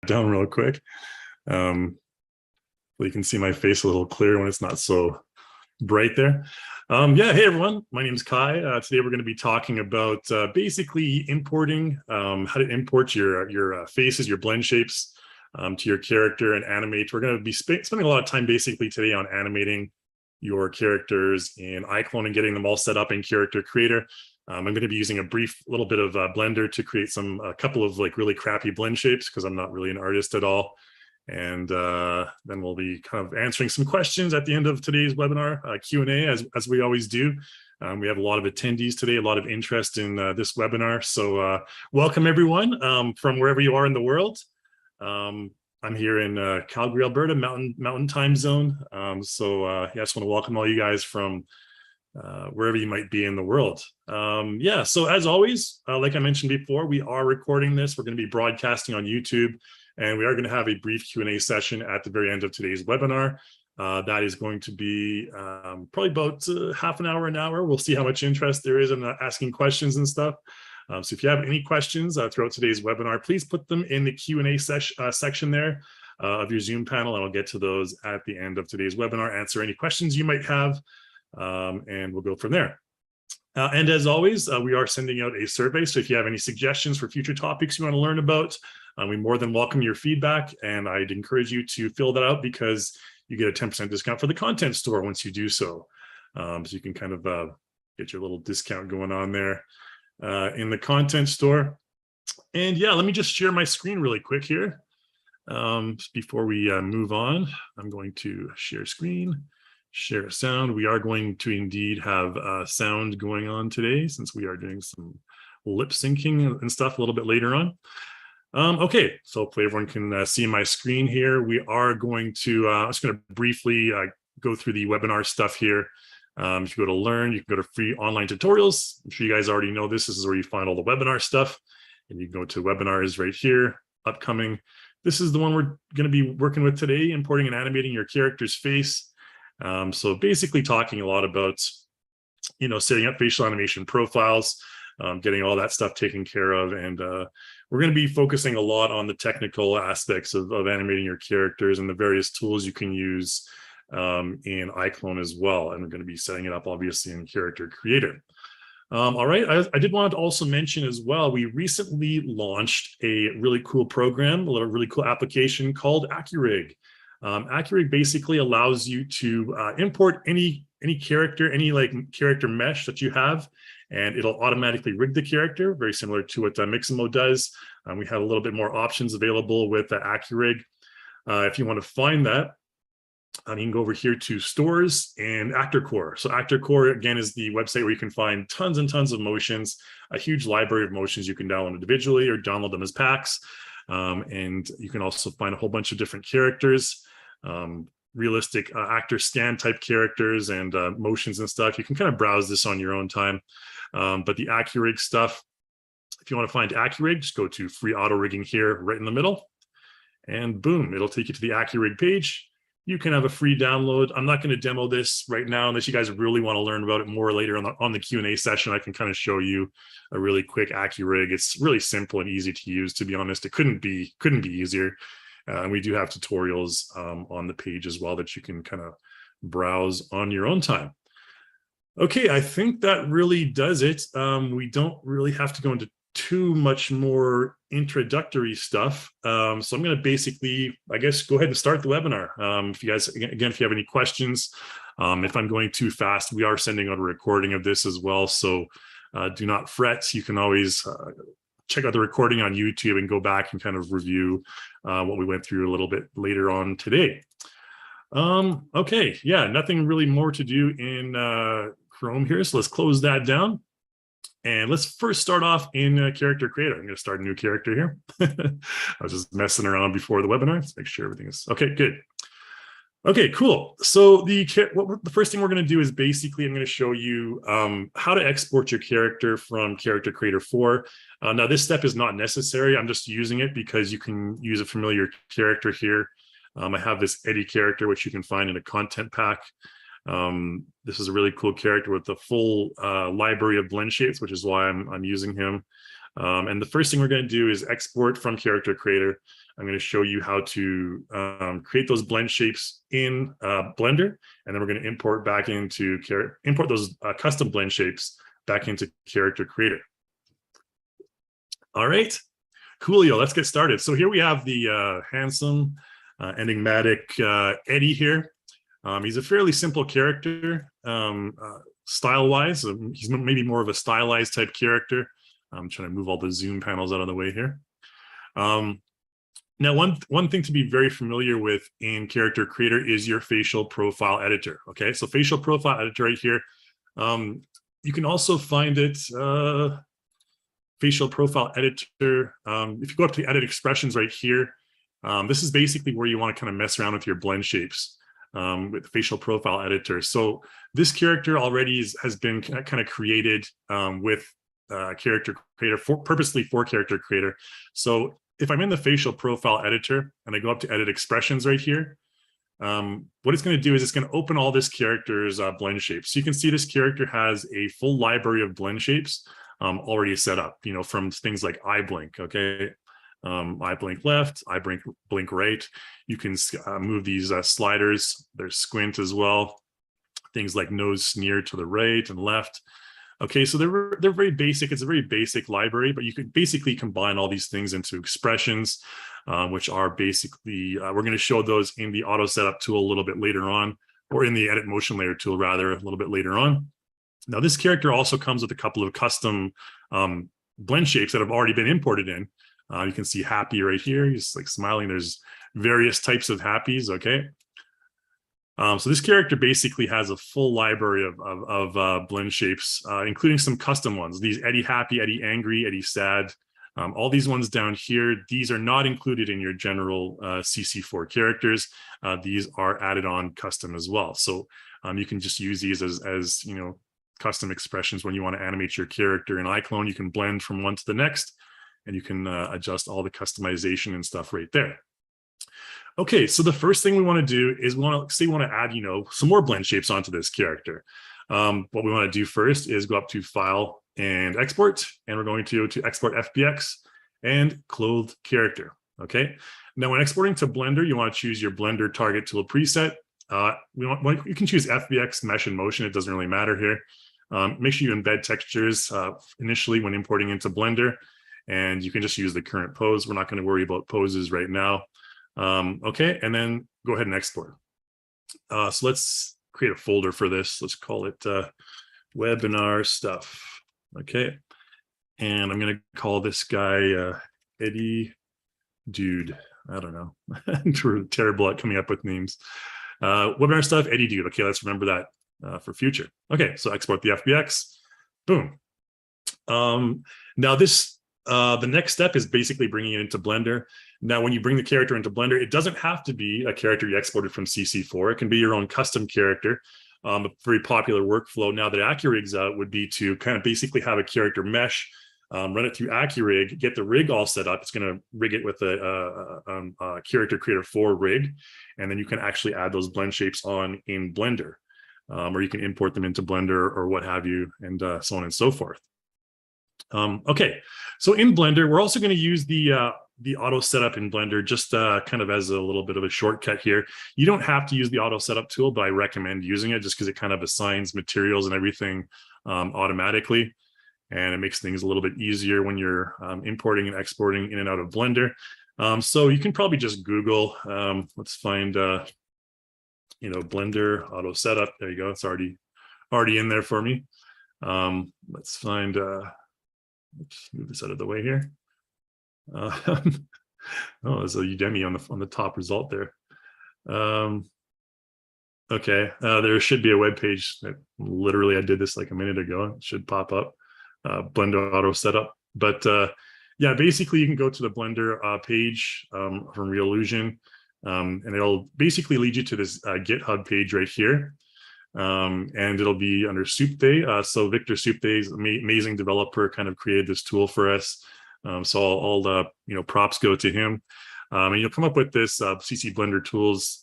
down real quick. You can see my face a little clearer when it's not so bright there. Yeah, hey everyone, my name is Kai. Today we're going to be talking about basically importing, how to import your faces, your blend shapes to your character and animate. We're going to be spending a lot of time basically today on animating your characters in iClone and getting them all set up in Character Creator. I'm going to be using a brief little bit of Blender to create a couple of like really crappy blend shapes because I'm not really an artist at all. And then we'll be kind of answering some questions at the end of today's webinar, Q&A, as we always do. We have a lot of attendees today, a lot of interest in this webinar. So welcome everyone from wherever you are in the world. I'm here in Calgary, Alberta, mountain time zone. Yeah, I just want to welcome all you guys from wherever you might be in the world. Yeah, so as always, like I mentioned before, we are recording this. We're going to be broadcasting on YouTube. And we are going to have a brief Q&A session at the very end of today's webinar. That is going to be probably about half an hour. We'll see how much interest there is in asking questions and stuff. So if you have any questions throughout today's webinar, please put them in the Q&A section there of your Zoom panel, and I'll get to those at the end of today's webinar, answer any questions you might have, and we'll go from there. And as always, we are sending out a survey. So if you have any suggestions for future topics you want to learn about, we more than welcome your feedback, and I'd encourage you to fill that out because you get a 10% discount for the content store once you do so. So you can kind of get your little discount going on there in the content store. And yeah, let me just share my screen really quick here. Before we move on, I'm going to share screen, share sound. We are going to indeed have sound going on today since we are doing some lip syncing and stuff a little bit later on. Okay, so hopefully everyone can see my screen here. We are going to, I'm just going to briefly go through the webinar stuff here. If you go to Learn, you can go to Free Online Tutorials. I'm sure you guys already know this. This is where you find all the webinar stuff. And you can go to Webinars right here, Upcoming. This is the one we're going to be working with today, importing and animating your character's face. So basically talking a lot about, setting up facial animation profiles, getting all that stuff taken care of. And we're going to be focusing a lot on the technical aspects of animating your characters and the various tools you can use in iClone as well. And we're going to be setting it up, obviously, in Character Creator. All right, I did want to also mention as well, we recently launched a really cool program, a really cool application called AccuRig. AccuRig basically allows you to import any character, any character mesh that you have, and it'll automatically rig the character, very similar to what Mixamo does. We have a little bit more options available with AccuRig. If you want to find that, you can go over here to Stores and ActorCore. So ActorCore, again, is the website where you can find tons and tons of motions, a huge library of motions you can download individually or download them as packs. And you can also find a whole bunch of different characters, realistic actor scan type characters and motions and stuff. You can kind of browse this on your own time. But the AccuRig stuff, if you want to find AccuRig, just go to Free Auto Rigging here, right in the middle. And boom, it'll take you to the AccuRig page. You can have a free download. I'm not going to demo this right now unless you guys really want to learn about it more later on the Q&A session. I can kind of show you a really quick AccuRig. It's really simple and easy to use, to be honest. It couldn't be easier. And we do have tutorials on the page as well that you can kind of browse on your own time. Okay, I think that really does it. We don't really have to go into too much more introductory stuff. So I'm going to basically, I guess, go ahead and start the webinar. If you guys, again, if you have any questions, if I'm going too fast, we are sending out a recording of this as well. So do not fret. You can always check out the recording on YouTube and go back and kind of review what we went through a little bit later on today. Okay, yeah, nothing really more to do in Chrome here. So let's close that down. And let's first start off in Character Creator. I'm going to start a new character here. I was just messing around before the webinar. Let's make sure everything is okay. Good. Okay, cool. So the first thing we're going to do is basically I'm going to show you how to export your character from Character Creator 4. Now, this step is not necessary. I'm just using it because you can use a familiar character here. I have this Eddie character, which you can find in a content pack. This is a really cool character with the full library of blend shapes, which is why I'm using him. And the first thing we're going to do is export from Character Creator. I'm going to show you how to create those blend shapes in Blender, and then we're going to import back into import those custom blend shapes back into Character Creator. All right, coolio, let's get started. So here we have the handsome, enigmatic Eddie here. He's a fairly simple character, style-wise. He's maybe more of a stylized type character. I'm trying to move all the zoom panels out of the way here. Now, one thing to be very familiar with in Character Creator is your facial profile editor. Okay, so facial profile editor right here. You can also find it, facial profile editor. If you go up to the edit expressions right here, this is basically where you want to kind of mess around with your blend shapes with the facial profile editor. So this character already has been kind of created with Character Creator purposely for Character Creator. So if I'm in the facial profile editor and I go up to edit expressions right here, what it's going to do is it's going to open all this character's blend shapes. So you can see this character has a full library of blend shapes already set up, you know, from things like eye blink. Okay, eye blink left, eye blink right. You can move these sliders. There's squint as well. Things like nose sneer to the right and left. Okay, so they're very basic. It's a very basic library, but you could basically combine all these things into expressions, which are basically, we're going to show those in the auto setup tool a little bit later on, or in the edit motion layer tool rather, a little bit later on. Now, this character also comes with a couple of custom blend shapes that have already been imported in. You can see happy right here. He's like smiling. There's various types of happies. Okay. So this character basically has a full library of blend shapes, including some custom ones. These Eddie happy, Eddie angry, Eddie sad. All these ones down here, these are not included in your general CC4 characters. These are added on custom as well. So you can just use these as you know, custom expressions when you want to animate your character in iClone. You can blend from one to the next, and you can adjust all the customization and stuff right there. Okay, so the first thing we want to do is we want to add, you know, some more blend shapes onto this character. What we want to do first is go up to File and Export, and we're going to export FBX and Clothed Character. Okay, now when exporting to Blender, you want to choose your Blender Target Tool preset. You can choose FBX, Mesh, and Motion. It doesn't really matter here. Make sure you embed textures initially when importing into Blender, and you can just use the current pose. We're not going to worry about poses right now. Okay, and then go ahead and export. So let's create a folder for this. Let's call it webinar stuff. Okay, and I'm going to call this guy Eddie Dude. I don't know. We're terrible at coming up with names. Webinar stuff, Eddie Dude. Okay, let's remember that for future. Okay, so export the FBX. Boom. Now this, the next step is basically bringing it into Blender. Now, when you bring the character into Blender, it doesn't have to be a character you exported from CC4. It can be your own custom character. A very popular workflow now that AccuRig's out would be to kind of basically have a character mesh, run it through AccuRig, get the rig all set up. It's going to rig it with a Character Creator 4 rig, and then you can actually add those blend shapes on in Blender, or you can import them into Blender or what have you, and so on and so forth. Okay, so in Blender, we're also going to use the auto setup in Blender just kind of as a little bit of a shortcut here. You don't have to use the auto setup tool, but I recommend using it just because it kind of assigns materials and everything automatically. And it makes things a little bit easier when you're importing and exporting in and out of Blender. So you can probably just Google, let's find, you know, Blender auto setup. There you go. It's already in there for me. Let's find, let's move this out of the way here. Oh, there's a Udemy on the top result there. Okay, there should be a web page that literally I did this like a minute ago. It should pop up, Blender auto setup. But yeah, basically you can go to the Blender page from Reallusion, and it'll basically lead you to this GitHub page right here. And it'll be under Supte. So Victor Supte is an amazing developer, kind of created this tool for us. So all the props go to him. And you'll come up with this CC Blender Tools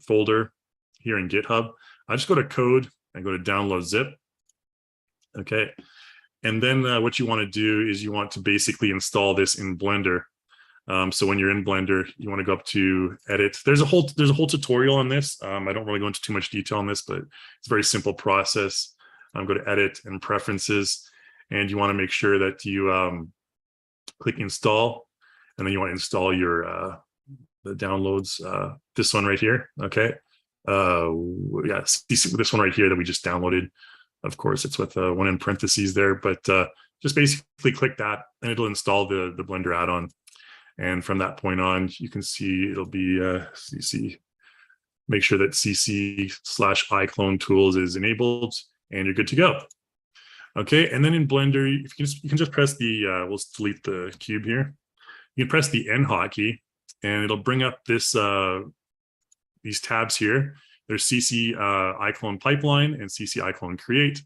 folder here in GitHub. I just go to code and go to download zip. Okay. And then what you want to do is you want to basically install this in Blender. So when you're in Blender, you want to go up to Edit. There's a whole tutorial on this. I don't really go into too much detail on this, but it's a very simple process. Go to Edit and Preferences, and you want to make sure that you click Install, and then you want to install your the downloads. This one right here. Okay. Yeah, this one right here that we just downloaded. Of course, it's with one in parentheses there, but just basically click that and it'll install the Blender add-on. And from that point on, you can see it'll be CC. Make sure that CC/iClone tools is enabled and you're good to go. Okay, and then in Blender, you can just press the, we'll delete the cube here. You can press the N hotkey and it'll bring up this these tabs here. There's CC iClone Pipeline and CC iClone Create.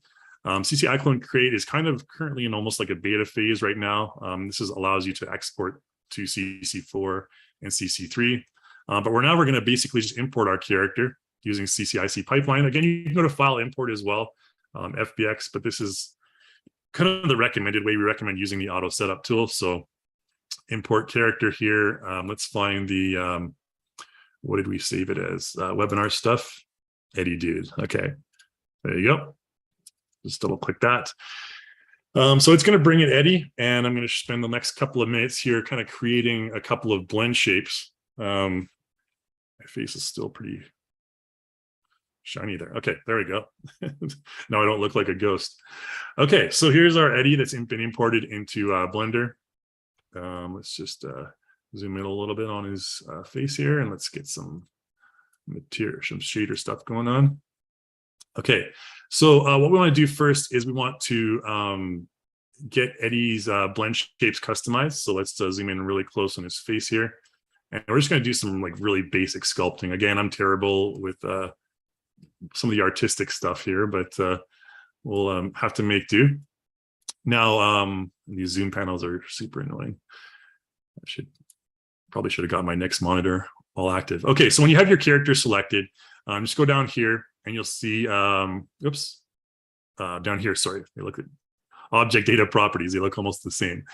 CC iClone Create is kind of currently in almost like a beta phase right now. This allows you to export to CC4 and CC3. But we're going to basically just import our character using CC Pipeline. Again, you can go to File Import as well, FBX, but this is kind of the recommended way. We recommend using the Auto Setup tool. So import character here. Let's find the what did we save it as? Webinar stuff. Eddie dude. Okay, there you go. Just double click that. So it's going to bring in Eddie, and I'm going to spend the next couple of minutes here kind of creating a couple of blend shapes. My face is still pretty shiny there. Okay, there we go. Now I don't look like a ghost. Okay, so here's our Eddie that's been imported into Blender. Let's just zoom in a little bit on his face here, and let's get some material, some shader stuff going on. Okay, so what we want to do first is we want to get Eddie's blend shapes customized. So let's zoom in really close on his face here. And we're just going to do some like really basic sculpting. Again, I'm terrible with some of the artistic stuff here, but we'll have to make do. Now, these zoom panels are super annoying. I probably should have got my next monitor all active. Okay, so when you have your character selected, just go down here and you'll see, down here, sorry, they look at object data properties. They look almost the same.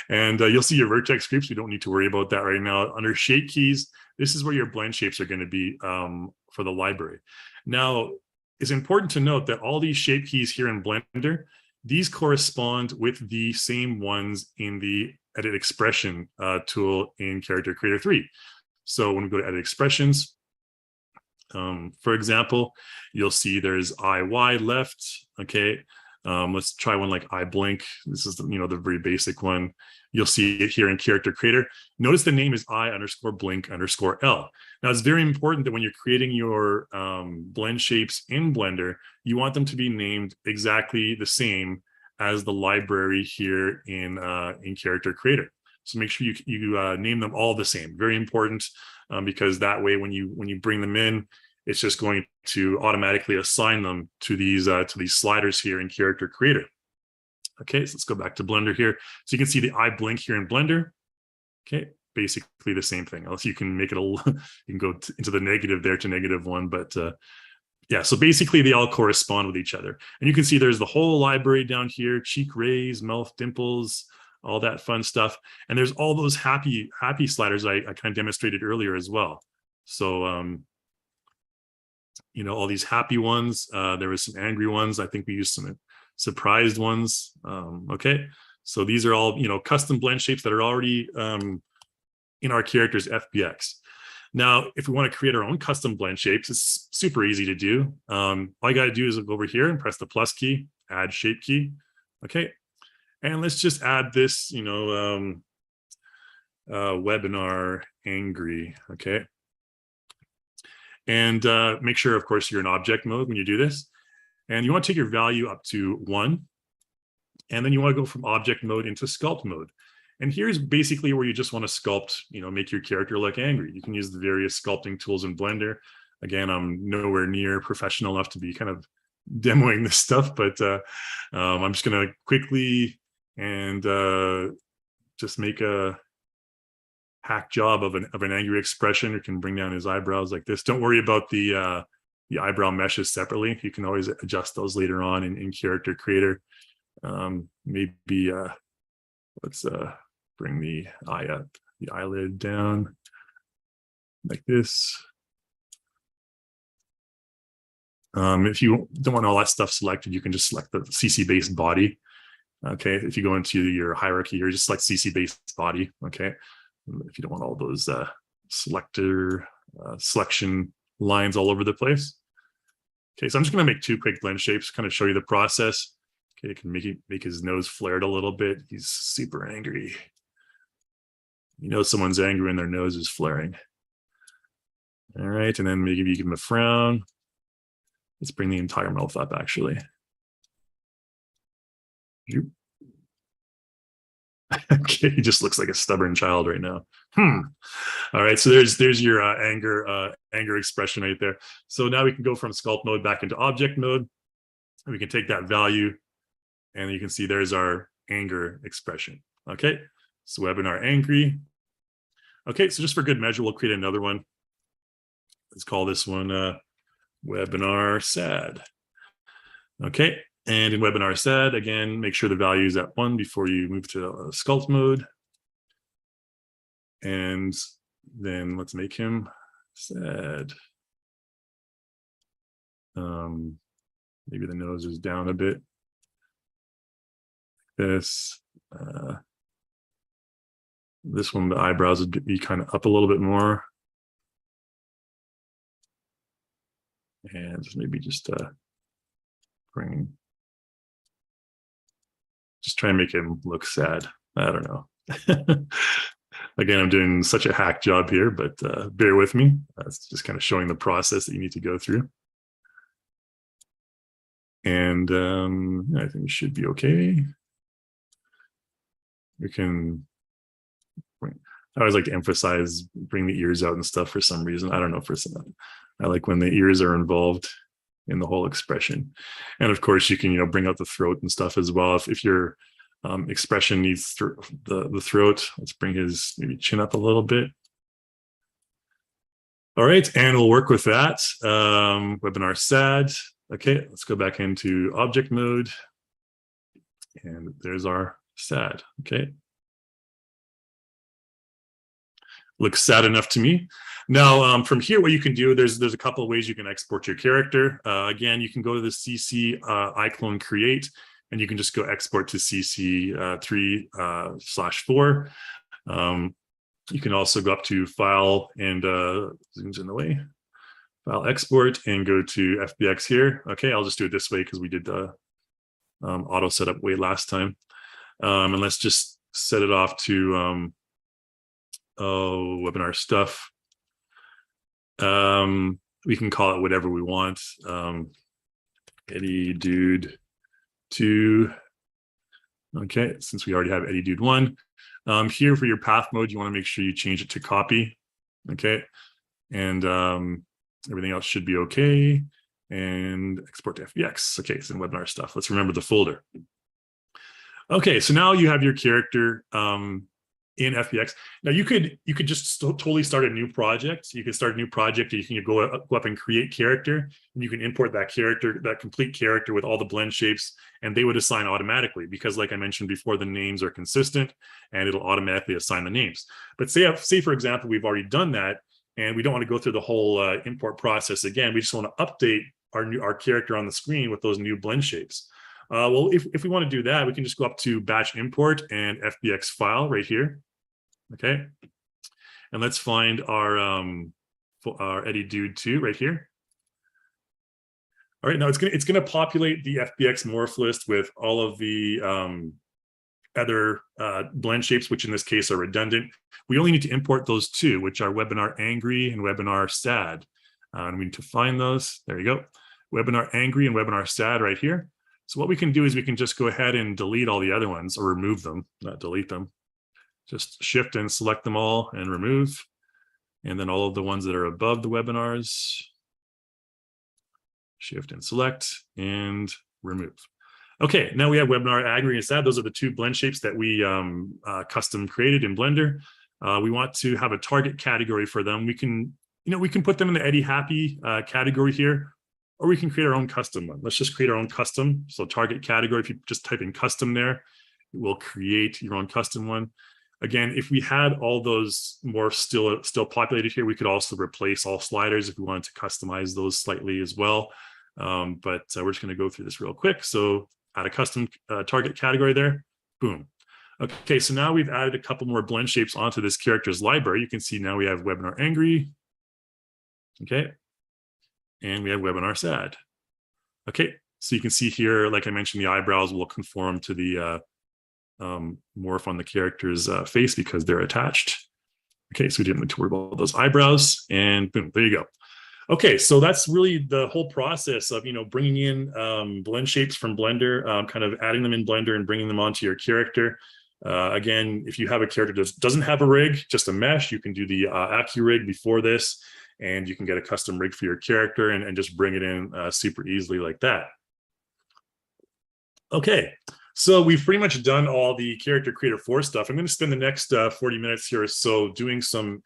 And you'll see your vertex groups. We don't need to worry about that right now. Under shape keys, this is where your blend shapes are going to be for the library. Now, it's important to note that all these shape keys here in Blender, these correspond with the same ones in the Edit Expression tool in Character Creator 3. So when we go to Edit Expressions, for example, you'll see there's IY left. Okay, let's try one like iBlink. This is the very basic one. You'll see it here in Character Creator. Notice the name is I_blink_L. Now it's very important that when you're creating your blend shapes in Blender, you want them to be named exactly the same as the library here in Character Creator. So make sure you name them all the same. Very important, because that way when you bring them in, it's just going to automatically assign them to these sliders here in Character Creator. Okay, so let's go back to Blender here. So you can see the iBlink here in Blender. Okay, basically the same thing. Unless you can make it you can go into the negative there to -1, but yeah, so basically they all correspond with each other. And you can see there's the whole library down here, cheek rays, mouth dimples, all that fun stuff. And there's all those happy sliders I kind of demonstrated earlier as well. So all these happy ones. There was some angry ones. I think we used some surprised ones. Okay, so these are all custom blend shapes that are already in our character's FBX. Now, if we want to create our own custom blend shapes, it's super easy to do. All you got to do is go over here and press the plus key, add shape key. Okay, and let's just add this, webinar angry. Okay. And make sure, of course, you're in object mode when you do this. And you want to take your value up to 1. And then you want to go from object mode into sculpt mode. And here's basically where you just want to sculpt, make your character look angry. You can use the various sculpting tools in Blender. Again, I'm nowhere near professional enough to be kind of demoing this stuff, but I'm just going to quickly and just make a hack job of an angry expression. You can bring down his eyebrows like this. Don't worry about the eyebrow meshes separately. You can always adjust those later on in Character Creator. Maybe let's bring the eye up, the eyelid down like this. If you don't want all that stuff selected, you can just select the CC based body. Okay, if you go into your hierarchy here, just select CC based body. Okay, if you don't want all those selection lines all over the place. Okay, so I'm just going to make two quick blend shapes, kind of show you the process. Okay, you can make his nose flared a little bit. He's super angry. You know someone's angry when their nose is flaring. All right, and then maybe you give him a frown. Let's bring the entire mouth up, actually. Okay, he just looks like a stubborn child right now. All right, so there's your anger expression right there. So now we can go from sculpt mode back into object mode. And we can take that value, and you can see there's our anger expression. Okay, so webinar angry. Okay, so just for good measure, we'll create another one. Let's call this one webinar sad. Okay, and in webinar sad, again, make sure the value is at 1 before you move to sculpt mode. And then let's make him sad. Maybe the nose is down a bit. This one, the eyebrows would be kind of up a little bit more. And maybe just try and make him look sad. I don't know. Again, I'm doing such a hack job here, but bear with me. It's just kind of showing the process that you need to go through. And I think we should be okay. We can, I always like to emphasize, bring the ears out and stuff for some reason. I don't know, for some, I like when the ears are involved in the whole expression. And of course you can, bring out the throat and stuff as well. If your expression needs the throat, let's bring his maybe chin up a little bit. All right, and we'll work with that. Webinar sad. Okay, let's go back into object mode. And there's our sad, okay. Looks sad enough to me. Now, from here, what you can do, there's a couple of ways you can export your character. Again, you can go to the CC iClone create, and you can just go export to CC 3/4. You can also go up to file and zooms in the way. File export and go to FBX here. Okay, I'll just do it this way because we did the auto setup way last time. And let's just set it off to webinar stuff. We can call it whatever we want. Eddie Dude 2. Okay, since we already have Eddie Dude 1. Here for your path mode, you want to make sure you change it to copy. Okay, and everything else should be okay. And export to FBX. Okay, so in webinar stuff. Let's remember the folder. Okay, so now you have your character in FBX. Now you could just totally start a new project. You could start a new project. You can go up and create character, and you can import that character, that complete character with all the blend shapes, and they would assign automatically because, like I mentioned before, the names are consistent, and it'll automatically assign the names. But say for example, we've already done that, and we don't want to go through the whole import process again. We just want to update our character on the screen with those new blend shapes. Well, if we want to do that, we can just go up to batch import and FBX file right here. Okay, and let's find our Eddie Dude 2 right here. All right, now it's gonna populate the FBX morph list with all of the other blend shapes, which in this case are redundant. We only need to import those two, which are webinar angry and webinar sad. And we need to find those. There you go. Webinar angry and webinar sad right here. So what we can do is we can just go ahead and delete all the other ones, or remove them, not delete them. Just shift and select them all and remove. And then all of the ones that are above the webinars, shift and select and remove. Okay, now we have webinar angry and sad. Those are the two blend shapes that we custom created in Blender. We want to have a target category for them. We can put them in the Eddie Happy category here, or we can create our own custom one. Let's just create our own custom. So target category, if you just type in custom there, it will create your own custom one. Again, if we had all those more still populated here, we could also replace all sliders if we wanted to customize those slightly as well. But we're just going to go through this real quick. So add a custom target category there. Boom. Okay, so now we've added a couple more blend shapes onto this characters library. You can see now we have webinar angry. Okay. And we have webinar sad. Okay, so you can see here, like I mentioned, the eyebrows will conform to the morph on the character's face because they're attached. Okay, so we didn't need to worry about those eyebrows, and boom, there you go. Okay, so that's really the whole process of, bringing in blend shapes from Blender, kind of adding them in Blender and bringing them onto your character. Again, if you have a character that doesn't have a rig, just a mesh, you can do the AccuRig before this, and you can get a custom rig for your character and just bring it in super easily like that. Okay, so we've pretty much done all the character creator 4 stuff. I'm going to spend the next 40 minutes here or so doing some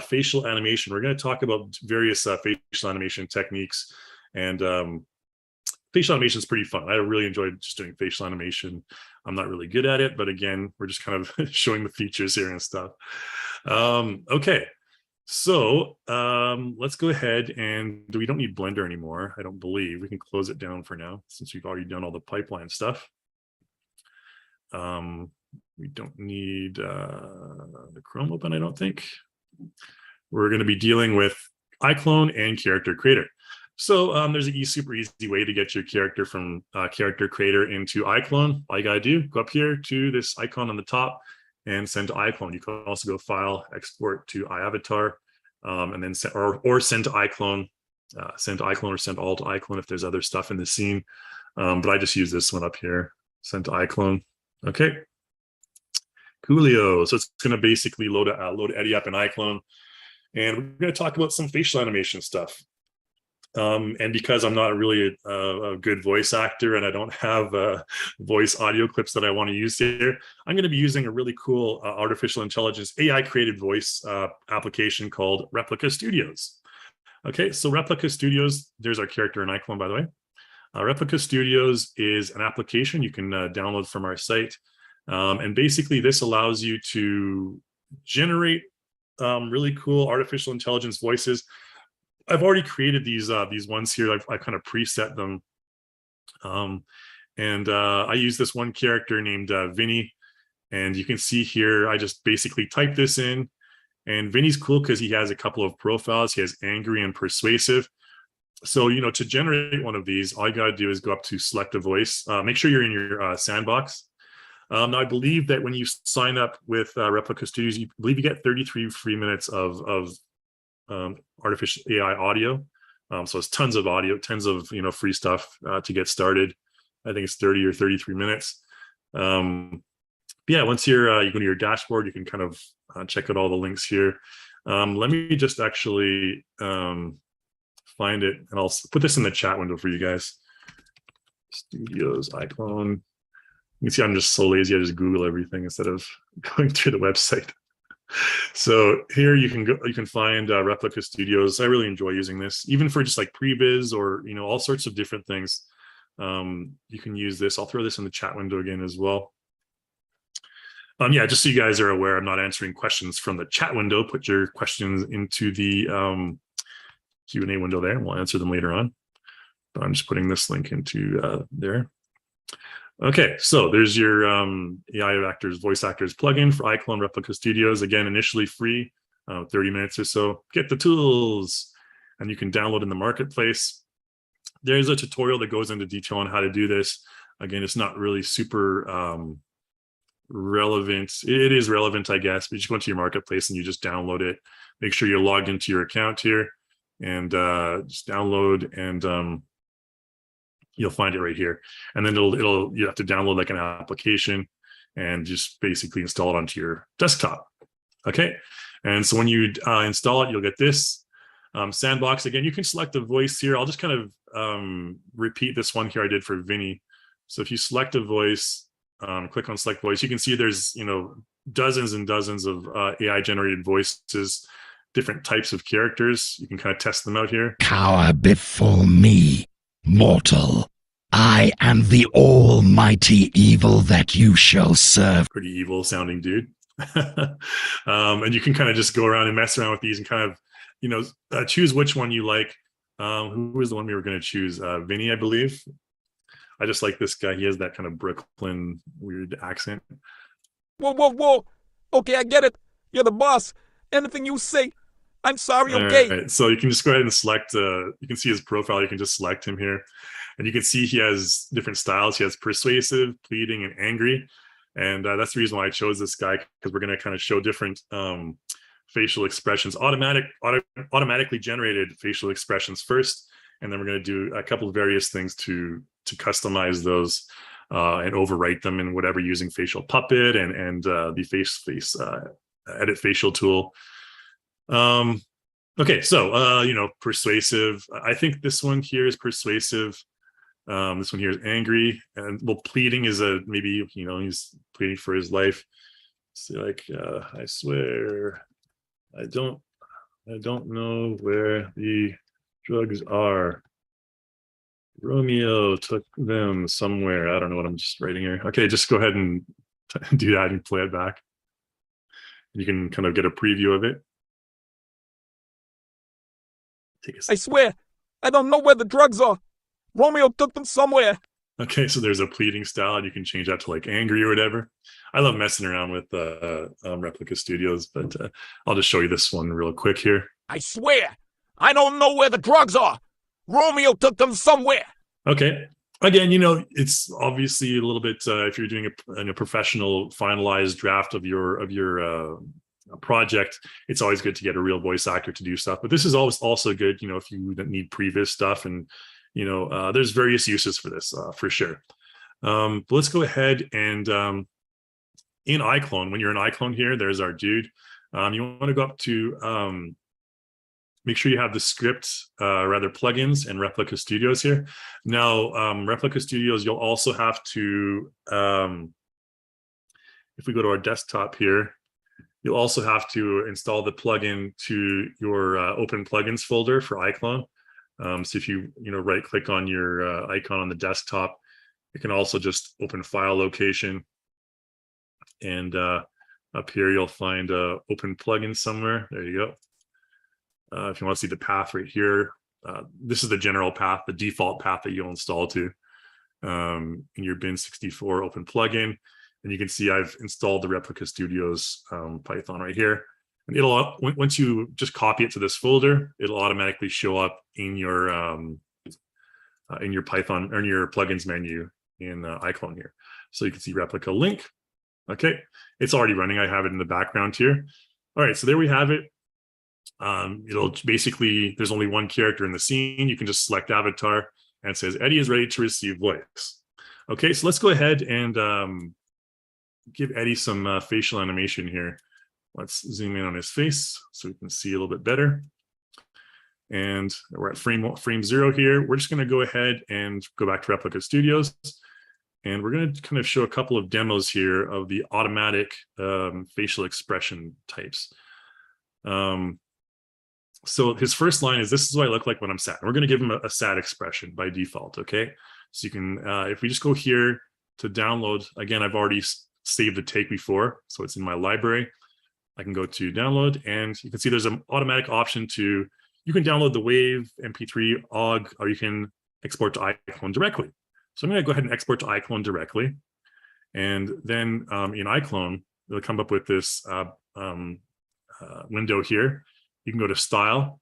facial animation. We're going to talk about various facial animation techniques, and facial animation is pretty fun. I really enjoyed just doing facial animation. I'm not really good at it, but again, we're just kind of showing the features here and stuff. Okay. So let's go ahead, and we don't need Blender anymore. I don't believe we can close it down for now since we've already done all the pipeline stuff. We don't need the Chrome open, I don't think. We're going to be dealing with iClone and Character Creator. So there's a super easy way to get your character from Character Creator into iClone. All you got to do, go up here to this icon on the top and send to iClone. You can also go File, Export to iAvatar, and then send, or send to iClone, send to iClone, or send all to iClone if there's other stuff in the scene. But I just use this one up here, send to iClone. Okay, coolio. So it's going to basically load Eddie up in iClone, and we're going to talk about some facial animation stuff. And because I'm not really a good voice actor and I don't have voice audio clips that I want to use here, I'm going to be using a really cool artificial intelligence AI created voice application called Replica Studios. Okay, so Replica Studios, there's our character in iClone, by the way. Replica Studios is an application you can download from our site. And basically this allows you to generate really cool artificial intelligence voices. I've already created these ones here. I've kind of preset them. I use this one character named Vinny. And you can see here, I just basically type this in. And Vinny's cool because he has a couple of profiles. He has angry and persuasive. So, to generate one of these, all you got to do is go up to select a voice. Make sure you're in your sandbox. Now, I believe that when you sign up with Replica Studios, you get 33 free minutes of artificial AI audio. So it's tons of audio, tons of free stuff to get started. I think it's 30 or 33 minutes. Yeah, once you go to your dashboard, you can kind of check out all the links here. Let me just actually find it, and I'll put this in the chat window for you guys. Studios iClone. You can see I'm just so lazy. I just Google everything instead of going through the website. So here you can find Replica Studios. I really enjoy using this, even for just like previs or all sorts of different things. You can use this. I'll throw this in the chat window again as well. Yeah, just so you guys are aware, I'm not answering questions from the chat window. Put your questions into the Q&A window there, and we'll answer them later on. But I'm just putting this link into there. Okay, so there's your AI actors, voice actors plugin for iClone Replica Studios. Again, initially free, 30 minutes or so. Get the tools, and you can download in the marketplace. There's a tutorial that goes into detail on how to do this. Again, it's not really super relevant. It is relevant, I guess, but you just go into your marketplace and you just download it. Make sure you're logged into your account here, and just download, and you'll find it right here. And then you have to download like an application and just basically install it onto your desktop. Okay. And so when you install it, you'll get this sandbox. Again, you can select a voice here. I'll just kind of repeat this one here I did for Vinny. So if you select a voice, click on select voice, you can see there's, dozens and dozens of AI generated voices, different types of characters. You can kind of test them out here. Cower before me. Mortal, I am the almighty evil that you shall serve. Pretty evil sounding dude. And you can kind of just go around and mess around with these and kind of, choose which one you like. Who was the one we were going to choose? Vinny, I believe. I just like this guy. He has that kind of Brooklyn weird accent. Whoa, whoa, whoa. Okay, I get it. You're the boss. Anything you say. I'm sorry, okay? All right, so you can just go ahead and select, you can see his profile. You can just select him here. And you can see he has different styles. He has persuasive, pleading, and angry. And that's the reason why I chose this guy, because we're going to kind of show different facial expressions, automatically generated facial expressions first. And then we're going to do a couple of various things to customize those and overwrite them in whatever, using Facial Puppet and the face edit facial tool. Okay, so persuasive. I think this one here is persuasive. This one here is angry, and well, pleading is maybe he's pleading for his life. So like, I swear, I don't know where the drugs are. Romeo took them somewhere. I don't know what I'm just writing here. Okay, just go ahead and do that and play it back. You can kind of get a preview of it. I swear, I don't know where the drugs are. Romeo took them somewhere. Okay, so there's a pleading style, and you can change that to like angry or whatever. I love messing around with Replica Studios, but I'll just show you this one real quick here. I swear, I don't know where the drugs are. Romeo took them somewhere. Okay. Again, it's obviously a little bit, if you're doing a professional finalized draft of your project, it's always good to get a real voice actor to do stuff. But this is always also good, if you need previous stuff, and there's various uses for this for sure. But let's go ahead and in iClone, when you're in iClone here, there's our dude. You want to go up to make sure you have the script, plugins and Replica Studios here. Now, Replica Studios, you'll also have to, if we go to our desktop here, you'll also have to install the plugin to your open plugins folder for iClone. So if you right click on your icon on the desktop, you can also just open file location, and up here you'll find open plugin somewhere. There you go. If you want to see the path right here, this is the general path, the default path that you'll install to in your bin64 open plugin. And you can see I've installed the Replica Studios Python right here. And it'll, once you just copy it to this folder, it'll automatically show up in your Python or in your plugins menu in iClone here. So you can see Replica link. Okay, it's already running. I have it in the background here. All right, so there we have it. It'll basically, there's only one character in the scene. You can just select avatar, and it says Eddie is ready to receive voice. Okay, so let's go ahead and give Eddie some facial animation here. Let's zoom in on his face so we can see a little bit better. And we're at frame 0 here. We're just going to go ahead and go back to Replica Studios. And we're going to kind of show a couple of demos here of the automatic facial expression types. So his first line is, "This is what I look like when I'm sad." We're going to give him a sad expression by default, okay? So you can, if we just go here to download, again, I've already saved the take before, so it's in my library. I can go to download, and you can see there's an automatic option to, you can download the WAV, MP3, OGG, or you can export to iClone directly. So I'm going to go ahead and export to iClone directly. And then in iClone, it'll come up with this window here. You can go to style,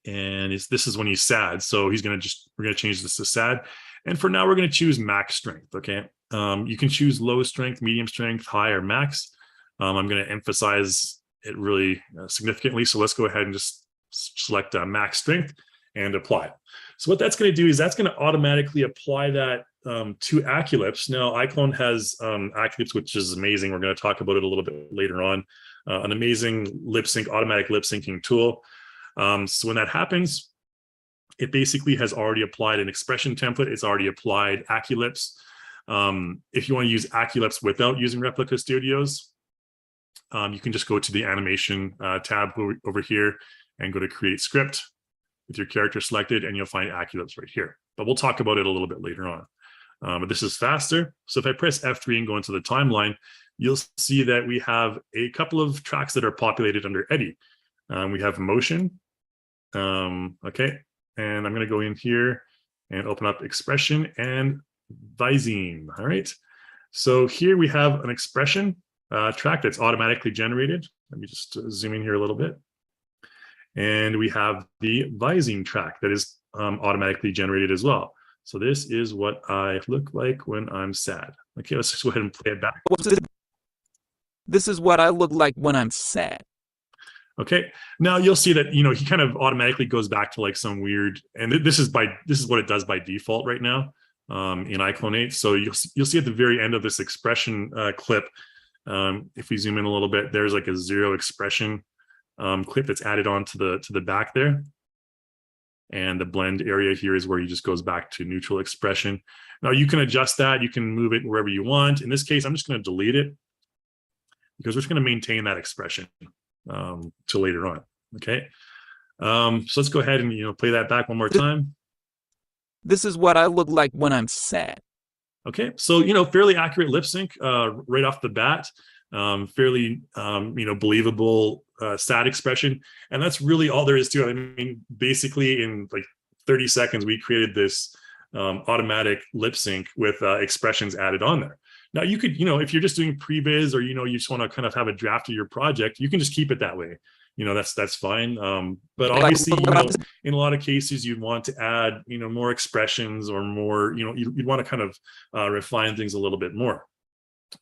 and this is when he's sad. So he's going to we're going to change this to sad. And for now, we're going to choose max strength. Okay. You can choose low strength, medium strength, high, or max. I'm going to emphasize it really significantly. So let's go ahead and just select max strength and apply. So what that's going to do is that's going to automatically apply that to Aculips. Now, iClone has Aculips, which is amazing. We're going to talk about it a little bit later on. An amazing automatic lip syncing tool. So when that happens, it basically has already applied an expression template. It's already applied Aculips. If you want to use Aculips without using Replica Studios, you can just go to the animation tab over here and go to create script with your character selected, and you'll find Aculips right here. but we'll talk about it a little bit later on. But this is faster. So if I press F3 and go into the timeline, you'll see that we have a couple of tracks that are populated under Eddie. We have motion. Okay. And I'm going to go in here and open up expression and visine. All right. So here we have an expression track that's automatically generated. Let me just zoom in here a little bit. And we have the visine track that is automatically generated as well. So this is what I look like when I'm sad. Okay, let's just go ahead and play it back. This is what I look like when I'm sad. Okay, now you'll see that, he kind of automatically goes back to like some weird, and this is what it does by default right now in iClone 8. So you'll see at the very end of this expression clip, if we zoom in a little bit, there's like a 0 expression clip that's added on to the back there. And the blend area here is where he just goes back to neutral expression. Now you can adjust that, you can move it wherever you want. In this case, I'm just going to delete it because we're just going to maintain that expression till later on. Okay. So let's go ahead and play that back one more time. This is what I look like when I'm sad. Okay, so fairly accurate lip sync right off the bat. Fairly believable sad expression, and that's really all there is to it. I mean, basically in like 30 seconds we created this automatic lip sync with expressions added on there. Now you could, if you're just doing previs or you just want to kind of have a draft of your project, you can just keep it that way. That's fine. But obviously, in a lot of cases, you'd want to add, more expressions or more, you'd want to kind of refine things a little bit more.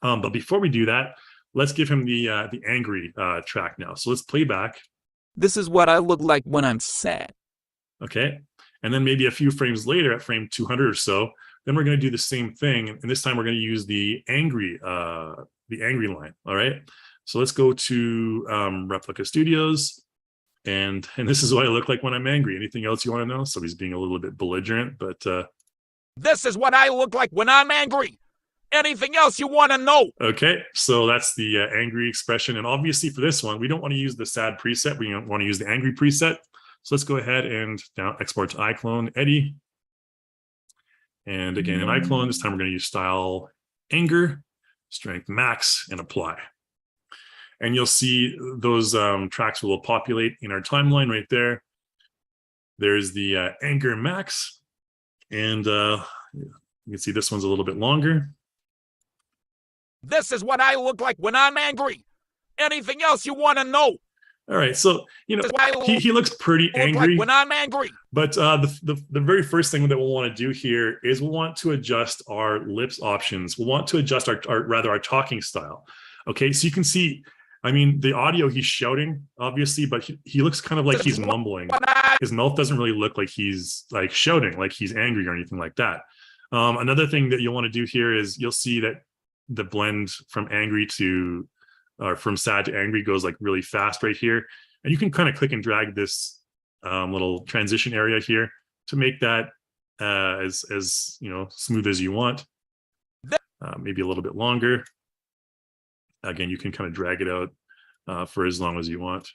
But before we do that, let's give him the angry track now. So let's play back. This is what I look like when I'm sad. Okay. And then maybe a few frames later at frame 200 or so, then we're going to do the same thing. And this time we're going to use the angry line. All right. So let's go to Replica Studios. And this is what I look like when I'm angry. Anything else you want to know? So he's being a little bit belligerent, but this is what I look like when I'm angry. Anything else you want to know? Okay, so that's the angry expression. And obviously for this one, we don't want to use the sad preset. We want to use the angry preset. So let's go ahead and now export to iClone Eddie. And again, in iClone, this time we're going to use style anger, strength max, and apply. And you'll see those tracks will populate in our timeline right there. There's the anger max. And you can see this one's a little bit longer. This is what I look like when I'm angry. Anything else you want to know? All right, so he looks pretty angry like when I'm angry. But the very first thing that we'll want to do here is we'll want to adjust our lips options. We'll want to adjust our talking style. Okay, so you can see, I mean, the audio, he's shouting, obviously, but he looks kind of like he's mumbling. His mouth doesn't really look like he's like shouting, like he's angry or anything like that. Another thing that you'll want to do here is you'll see that the blend from angry to or from sad to angry goes like really fast right here, and you can kind of click and drag this little transition area here to make that as smooth as you want. Maybe a little bit longer. Again, you can kind of drag it out for as long as you want.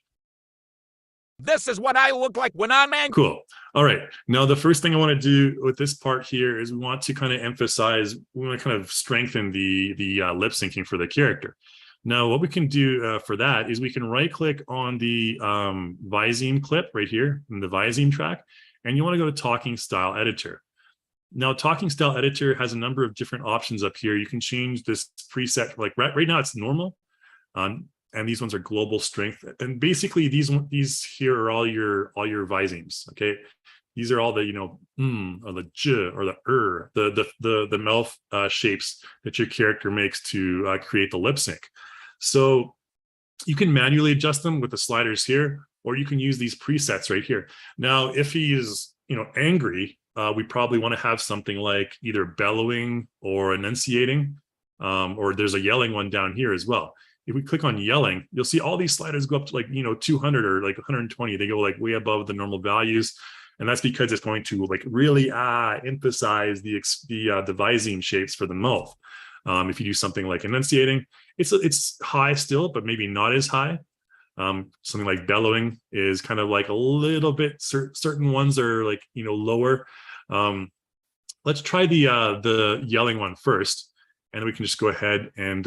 This is what I look like when I'm angry. Cool. All right. Now, the first thing I want to do with this part here is we want to kind of emphasize, we want to kind of strengthen the lip syncing for the character. Now, what we can do for that is we can right click on the visine clip right here in the visine track, and you want to go to talking style editor. Now, talking style editor has a number of different options up here. You can change this preset, like right now it's normal. And these ones are global strength. And basically these here are all your visines. Okay. These are all the, or the j or the mouth shapes that your character makes to create the lip sync. So you can manually adjust them with the sliders here, or you can use these presets right here. Now, if he is, angry, we probably want to have something like either bellowing or enunciating, or there's a yelling one down here as well. If we click on yelling, you'll see all these sliders go up to like, 200 or like 120. They go like way above the normal values. And that's because it's going to like really emphasize the visine shapes for the mouth. If you do something like enunciating, it's high still, but maybe not as high. Something like bellowing is kind of like a little bit, certain ones are like, lower. let's try the yelling one first, and we can just go ahead and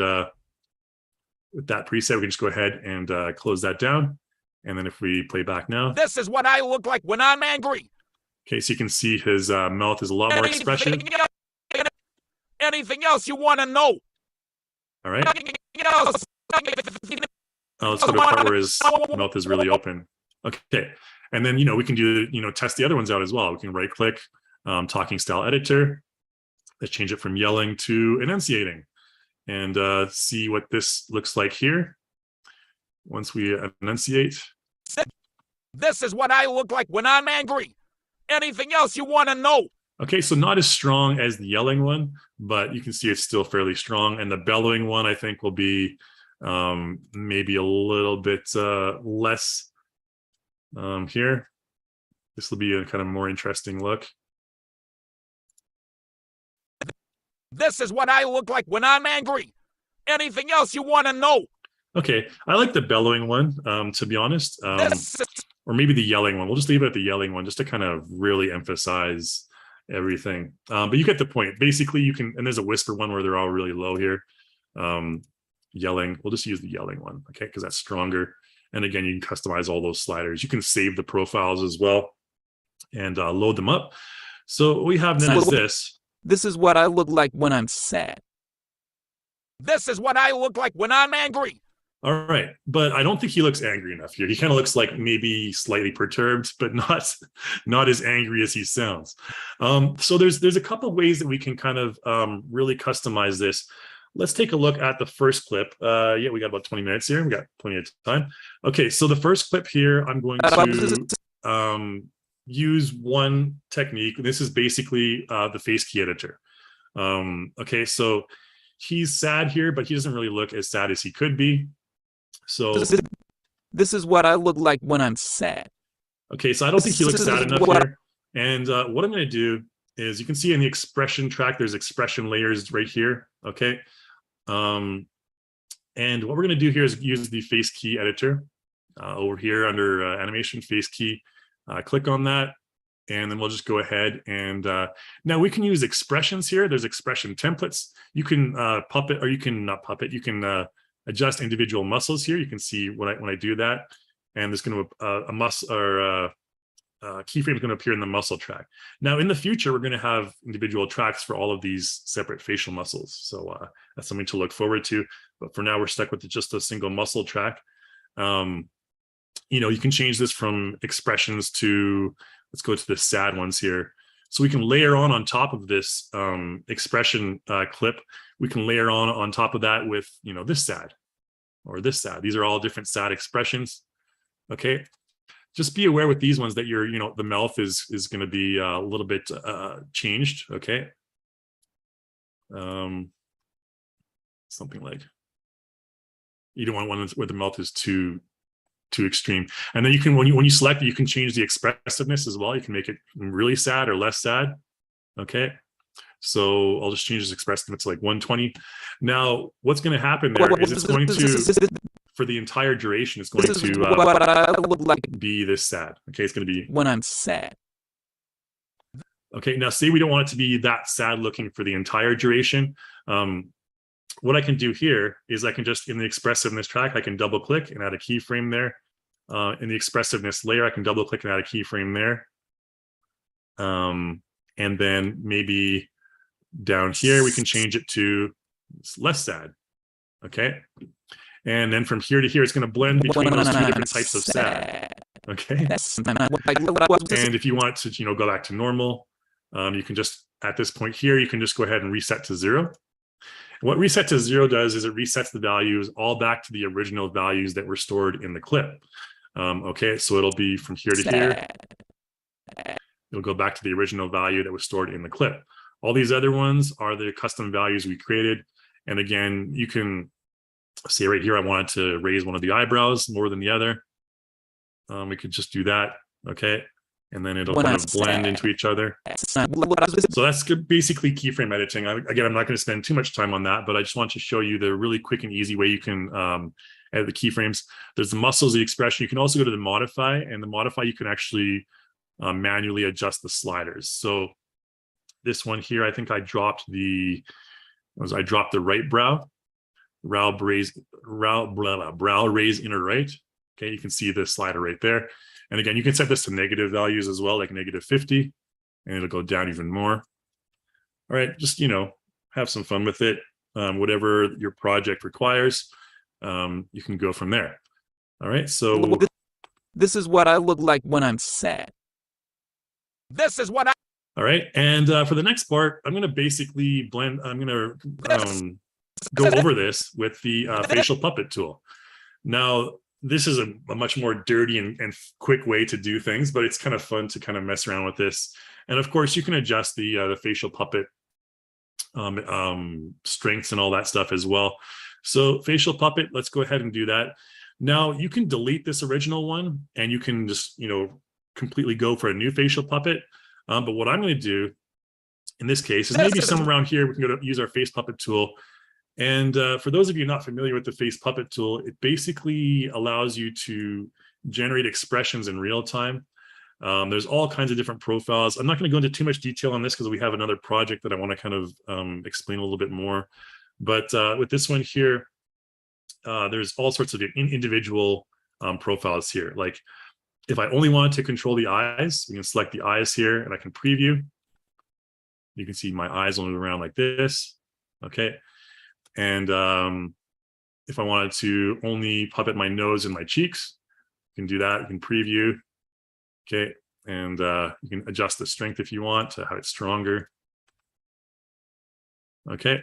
with that preset, we can just go ahead and close that down. And then if we play back now, This is what I look like when I'm angry. okay, so you can see his mouth is a lot more expression. Anything else you want to know? All right. Let's go to the part where his mouth is really open. Okay. And then, we can do, test the other ones out as well. We can right click, talking style editor. Let's change it from yelling to enunciating and see what this looks like here. Once we enunciate. This is what I look like when I'm angry. Anything else you want to know? Okay, so not as strong as the yelling one, but you can see it's still fairly strong. And the bellowing one, I think, will be maybe a little bit less here. This will be a kind of more interesting look. This is what I look like when I'm angry. Anything else you want to know? Okay, I like the bellowing one, to be honest. Or maybe the yelling one. We'll just leave it at the yelling one just to kind of really emphasize everything. But you get the point. Basically, you can, and there's a whisper one where they're all really low here. Yelling, we'll just use the yelling one, okay, because that's stronger. And again, you can customize all those sliders. You can save the profiles as well and load them up. So what we have then is this. This is what I look like when I'm sad. This is what I look like when I'm angry. All right, but I don't think he looks angry enough here. He kind of looks like maybe slightly perturbed, but not as angry as he sounds. So there's a couple of ways that we can kind of really customize this. Let's take a look at the first clip. Yeah, we got about 20 minutes here. We got plenty of time. Okay, so the first clip here, I'm going to use one technique. This is basically the face key editor. Okay, so he's sad here, but he doesn't really look as sad as he could be. So this is what I look like when I'm sad. Okay, so I don't think he looks sad enough here. And what I'm going to do is, you can see in the expression track, there's expression layers right here. Okay. And what we're going to do here is use the face key editor over here under animation face key. Click on that. And then we'll just go ahead and now we can use expressions here. There's expression templates. You can puppet, or you can not puppet. You can adjust individual muscles here. You can see when I do that, and there's going to a muscle or keyframe is going to appear in the muscle track. Now in the future, we're going to have individual tracks for all of these separate facial muscles. So that's something to look forward to. But for now, we're stuck with just a single muscle track. You can change this from expressions to, let's go to the sad ones here. So we can layer on top of this expression clip. We can layer on top of that with, this sad or this sad. These are all different sad expressions. Okay. Just be aware with these ones that the mouth is going to be a little bit changed. Okay. Something like, you don't want one where the mouth is too extreme. And then you can, when you select it, you can change the expressiveness as well. You can make it really sad or less sad. Okay. So I'll just change this expressiveness to like 120. Now, what's going to happen there is it's going to, for the entire duration, it's going to be this sad. Okay. It's going to be when I'm sad. Okay. Now say we don't want it to be that sad looking for the entire duration. What I can do here is I can just, in the expressiveness track, I can double click and add a keyframe there. In the expressiveness layer, I can double click and add a keyframe there. And then maybe down here, we can change it to less sad. Okay. And then from here to here, it's going to blend between those two different types of sad. Okay. And if you want to, go back to normal, you can just, at this point here, you can just go ahead and reset to 0. What reset to 0 does is it resets the values all back to the original values that were stored in the clip. Okay, so it'll be from here to here. It'll go back to the original value that was stored in the clip. All these other ones are the custom values we created. And again, you can see right here, I wanted to raise one of the eyebrows more than the other. We could just do that. Okay. And then it'll kind of blend into each other. So that's basically keyframe editing. Again, I'm not going to spend too much time on that, but I just want to show you the really quick and easy way you can edit the keyframes. There's the muscles, the expression. You can also go to the modify, and the modify, you can actually manually adjust the sliders. So this one here, I think I dropped the right brow, brow raise inner right. Okay, you can see the slider right there. And again, you can set this to negative values as well, like -50, and it'll go down even more. All right, just, have some fun with it. Whatever your project requires, you can go from there. All right, so This is what I look like when I'm sad. This is what I. All right, and for the next part, I'm going to basically blend. I'm going to go over this with the Facial Puppet tool. Now, this is a much more dirty and quick way to do things, but it's kind of fun to kind of mess around with this. And of course, you can adjust the Facial Puppet strengths and all that stuff as well. So Facial Puppet, let's go ahead and do that. Now, you can delete this original one, and you can just, completely go for a new Facial Puppet. But what I'm going to do in this case is maybe somewhere around here, we can go to use our Face Puppet tool. And for those of you not familiar with the Face Puppet tool, it basically allows you to generate expressions in real time. There's all kinds of different profiles. I'm not going to go into too much detail on this because we have another project that I want to kind of explain a little bit more. But with this one here, there's all sorts of individual profiles here. Like if I only wanted to control the eyes, we can select the eyes here and I can preview. You can see my eyes will move around like this. Okay. And if I wanted to only puppet my nose and my cheeks, you can do that. You can preview. Okay. And you can adjust the strength if you want to have it stronger. Okay.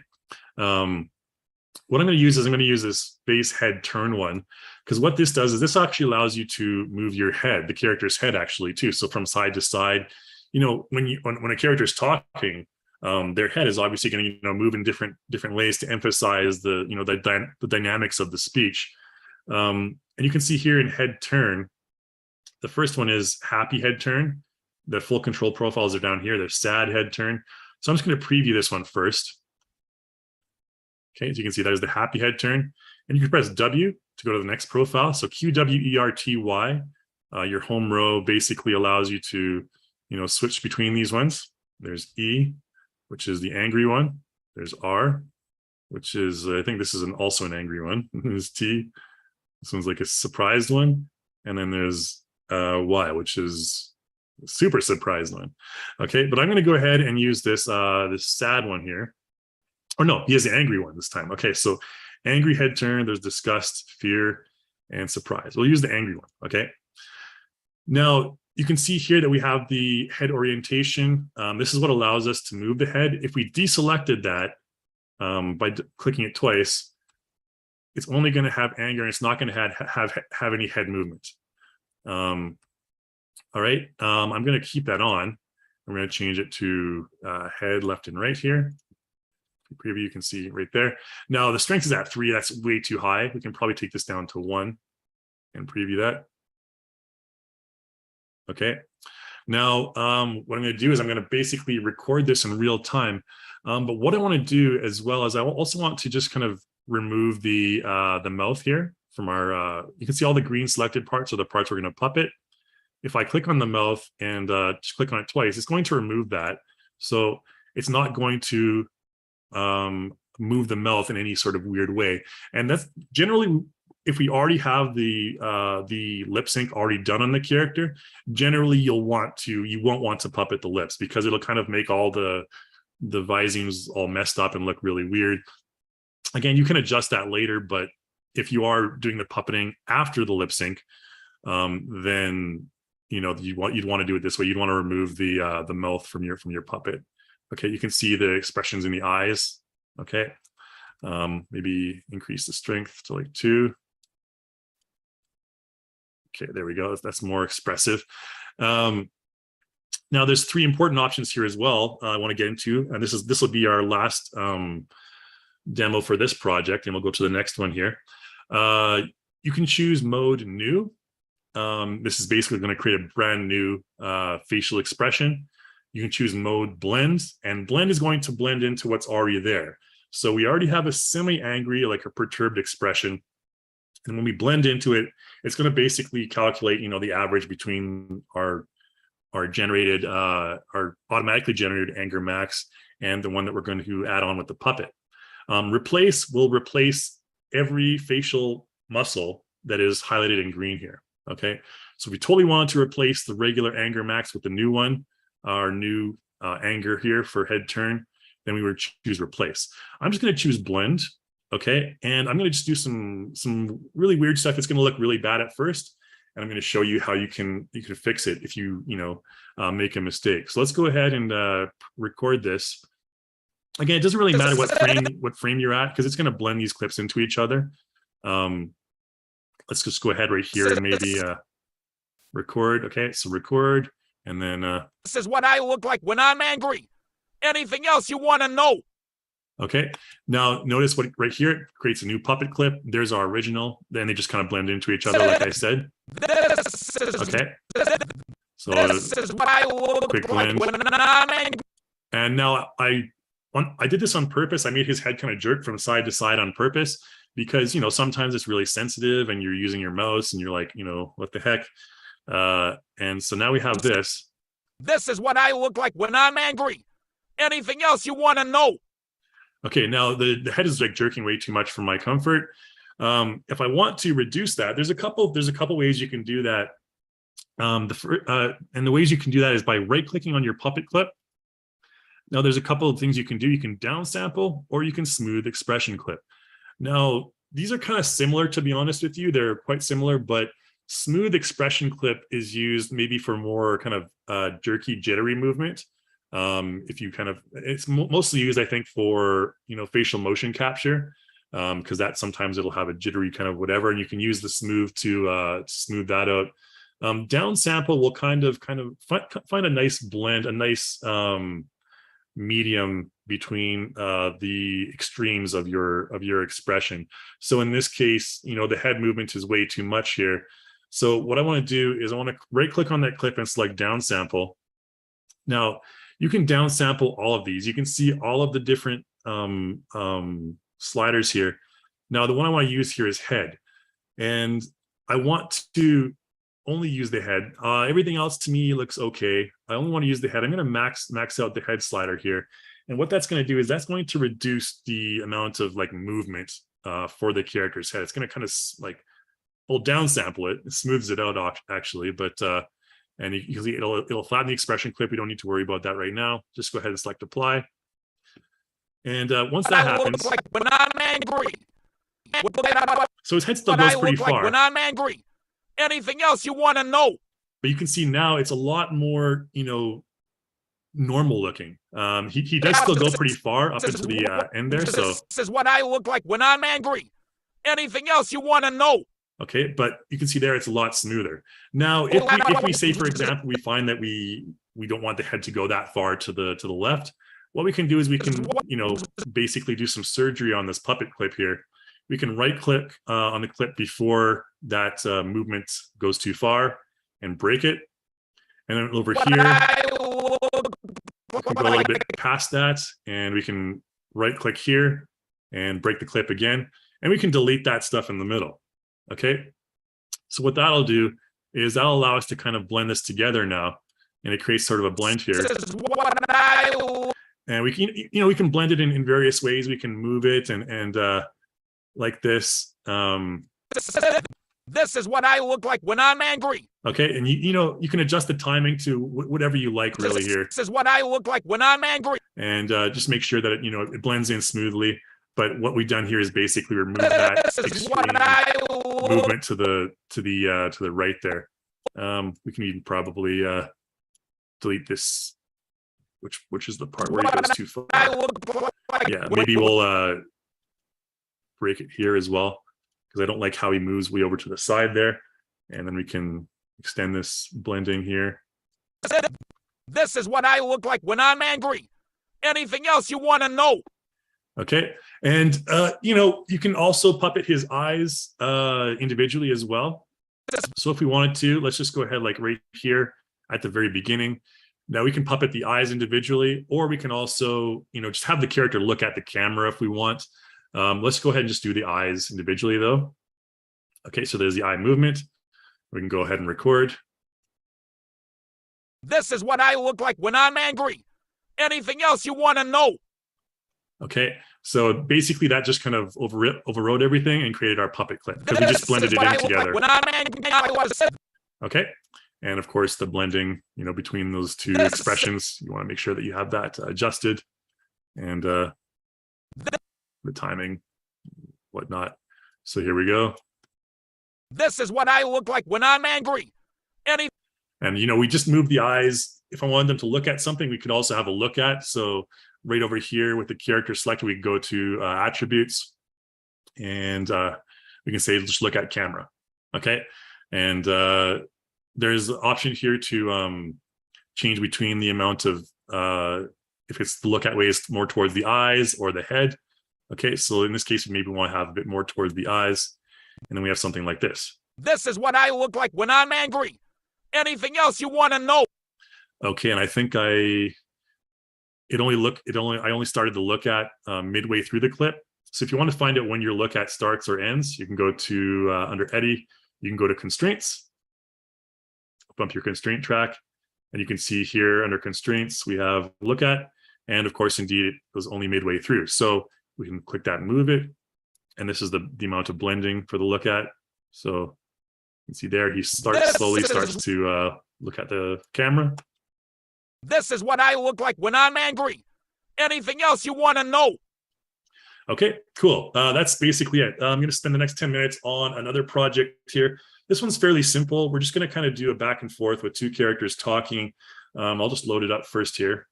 What I'm going to use is I'm going to use this face head turn one, because what this does is this actually allows you to move your head, the character's head actually too. So from side to side, when a character is talking, their head is obviously going to move in different ways to emphasize the dynamics of the speech. And you can see here in head turn, the first one is happy head turn. The full control profiles are down here. There's sad head turn. So I'm just going to preview this one first. Okay, as you can see, that is the happy head turn. And you can press W to go to the next profile. So QWERTY, your home row basically allows you to, switch between these ones. There's E, which is the angry one. There's R, which is, I think this is also an angry one. There's T. This one's like a surprised one. And then there's Y, which is a super surprised one. Okay, but I'm going to go ahead and use this sad one here. Or no, he has the angry one this time. Okay, so angry head turn, there's disgust, fear, and surprise. We'll use the angry one, okay? Now, you can see here that we have the head orientation. This is what allows us to move the head. If we deselected that by clicking it twice, it's only going to have anger, and it's not going to have any head movement. All right, I'm going to keep that on. I'm going to change it to head left and right here. Preview, you can see right there. Now the strength is at 3. That's way too high. We can probably take this down to 1 and preview that. Okay. Now what I'm going to do is I'm going to basically record this in real time. But what I want to do as well is I also want to just kind of remove the mouth here from our. You can see all the green selected parts are the parts we're going to puppet. If I click on the mouth and just click on it twice, it's going to remove that. So it's not going to move the mouth in any sort of weird way. And that's generally, if we already have the lip sync already done on the character, generally you won't want to puppet the lips, because it'll kind of make all the visings all messed up and look really weird. Again, you can adjust that later, but if you are doing the puppeting after the lip sync, then you'd want to do it this way. You'd want to remove the mouth from your puppet. Okay, you can see the expressions in the eyes. Okay, maybe increase the strength to like 2. Okay, there we go. That's more expressive. Now there's 3 important options here as well I want to get into, and this will be our last demo for this project, and we'll go to the next one here. You can choose mode new. This is basically going to create a brand new facial expression. You can choose mode blend, and blend is going to blend into what's already there. So we already have a semi-angry, like a perturbed expression. And when we blend into it, it's going to basically calculate, the average between our generated, our automatically generated anger max and the one that we're going to add on with the puppet. Replace will replace every facial muscle that is highlighted in green here. Okay, so we totally wanted to replace the regular anger max with the new one, our new anger here for head turn, then we would choose replace. I'm just going to choose blend. Okay, and I'm going to just do some really weird stuff. It's going to look really bad at first, and I'm going to show you how you can fix it if you make a mistake. So let's go ahead and record this. Again, it doesn't really matter what frame you're at because it's going to blend these clips into each other. Let's just go ahead right here and maybe record. Okay, so record, and then this is what I look like when I'm angry. Anything else you want to know? Okay, now notice what right here, it creates a new puppet clip. There's our original. Then they just kind of blend into each other, like I said. Okay, so this is what I look quick like blend. when I'm angry. And now I did this on purpose. I made his head kind of jerk from side to side on purpose because, sometimes it's really sensitive and you're using your mouse and you're like, what the heck? And so now we have this. This is what I look like when I'm angry. Anything else you want to know? Okay, now the head is like jerking way too much for my comfort. If I want to reduce that, there's a couple ways you can do that. And the ways you can do that is by right-clicking on your puppet clip. Now there's a couple of things you can do. You can downsample or you can smooth expression clip. Now these are kind of similar, to be honest with you. They're quite similar, but smooth expression clip is used maybe for more kind of jerky, jittery movement. If you it's mostly used, I think, for facial motion capture, because that sometimes it'll have a jittery kind of whatever, and you can use the smooth to smooth that out. Downsample will kind of find a nice blend, a nice medium between the extremes of your expression. So in this case, the head movement is way too much here. So what I want to do is I want to right click on that clip and select downsample. Now you can downsample all of these. You can see all of the different sliders here. Now the one I want to use here is head, and I want to only use the head. Everything else to me looks okay. I only want to use the head. I'm going to max out the head slider here. And what that's going to do is that's going to reduce the amount of movement for the character's head. It's going to kind of we'll downsample it. It smooths it out actually, but and you can see it'll flatten the expression clip. We don't need to worry about that right now. Just go ahead and select apply. And once that happens, like when I'm angry. So his head still goes pretty far. Like when I'm angry. Anything else you want to know? But you can see now it's a lot more, normal looking. He does still go pretty far up into the end there. So this is what I look like when I'm angry. Anything else you want to know? Okay, but you can see there it's a lot smoother. Now, if we say, for example, we find that we don't want the head to go that far to the left, what we can do is we can, basically do some surgery on this puppet clip here. We can right click on the clip before that movement goes too far and break it. And then over here, we can go a little bit past that and we can right click here and break the clip again. And we can delete that stuff in the middle. Okay, so what that'll do is that'll allow us to kind of blend this together now, and it creates sort of a blend here. And we can, we can blend it in various ways. We can move it and like this. This is what I look like when I'm angry. Okay, and you can adjust the timing to whatever you like really here. This is what I look like when I'm angry. And just make sure that it blends in smoothly. But what we've done here is basically remove that extreme movement to the right there. We can even probably delete this, which is the part where he goes too far. Yeah, maybe we'll break it here as well, because I don't like how he moves way over to the side there. And then we can extend this blending here. This is what I look like when I'm angry. Anything else you want to know? Okay, and you can also puppet his eyes individually as well. So if we wanted to, let's just go ahead like right here at the very beginning. Now we can puppet the eyes individually, or we can also just have the character look at the camera if we want. Let's go ahead and just do the eyes individually though. Okay, so there's the eye movement. We can go ahead and record. This is what I look like when I'm angry. Anything else you want to know? Okay, so basically that just kind of overrode everything and created our puppet clip because we just blended it in together. When I'm angry, Okay, and of course the blending, between those two expressions, you want to make sure that you have that adjusted, and the timing, whatnot. So here we go. This is what I look like when I'm angry. And we just moved the eyes. If I wanted them to look at something, we could also have a look at. So right over here with the character selected, we go to attributes, and we can say just look at camera. Okay, and there's an option here to change between the amount of if it's the look at way is more towards the eyes or the head. Okay, so in this case, we maybe want to have a bit more towards the eyes, and then we have something like this. This is what I look like when I'm angry. Anything else you want to know? Okay, and I think I only started to look at midway through the clip. So if you want to find out when your look at starts or ends, you can go to under Edit, you can go to constraints, bump your constraint track, and you can see here under constraints we have look at, and of course indeed it was only midway through. So we can click that and move it, and this is the amount of blending for the look at. So you can see there he slowly starts to look at the camera. This is what I look like when I'm angry. Anything else you want to know? Okay, cool. That's basically it. I'm going to spend the next 10 minutes on another project here. This one's fairly simple. We're just going to kind of do a back and forth with two characters talking. I'll just load it up first here.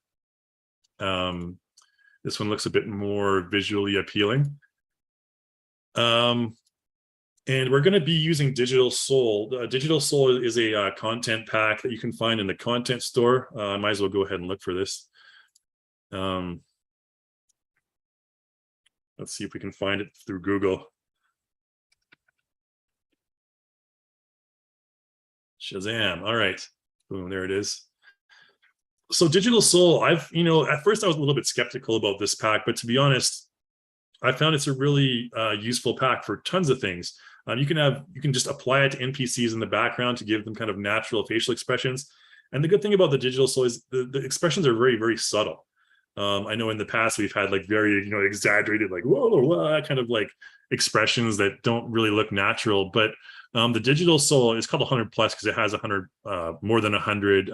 This one looks a bit more visually appealing. And we're going to be using Digital Soul. Digital Soul is a content pack that you can find in the content store. I might as well go ahead and look for this. Let's see if we can find it through Google. Shazam. All right. Boom, there it is. So Digital Soul, at first I was a little bit skeptical about this pack, but to be honest, I found it's a really useful pack for tons of things. You can just apply it to NPCs in the background to give them kind of natural facial expressions. And the good thing about the Digital Soul is the expressions are very, very subtle. I know in the past we've had like very, exaggerated, like whoa, kind of like expressions that don't really look natural. But the Digital Soul is called 100 plus because it has more than 100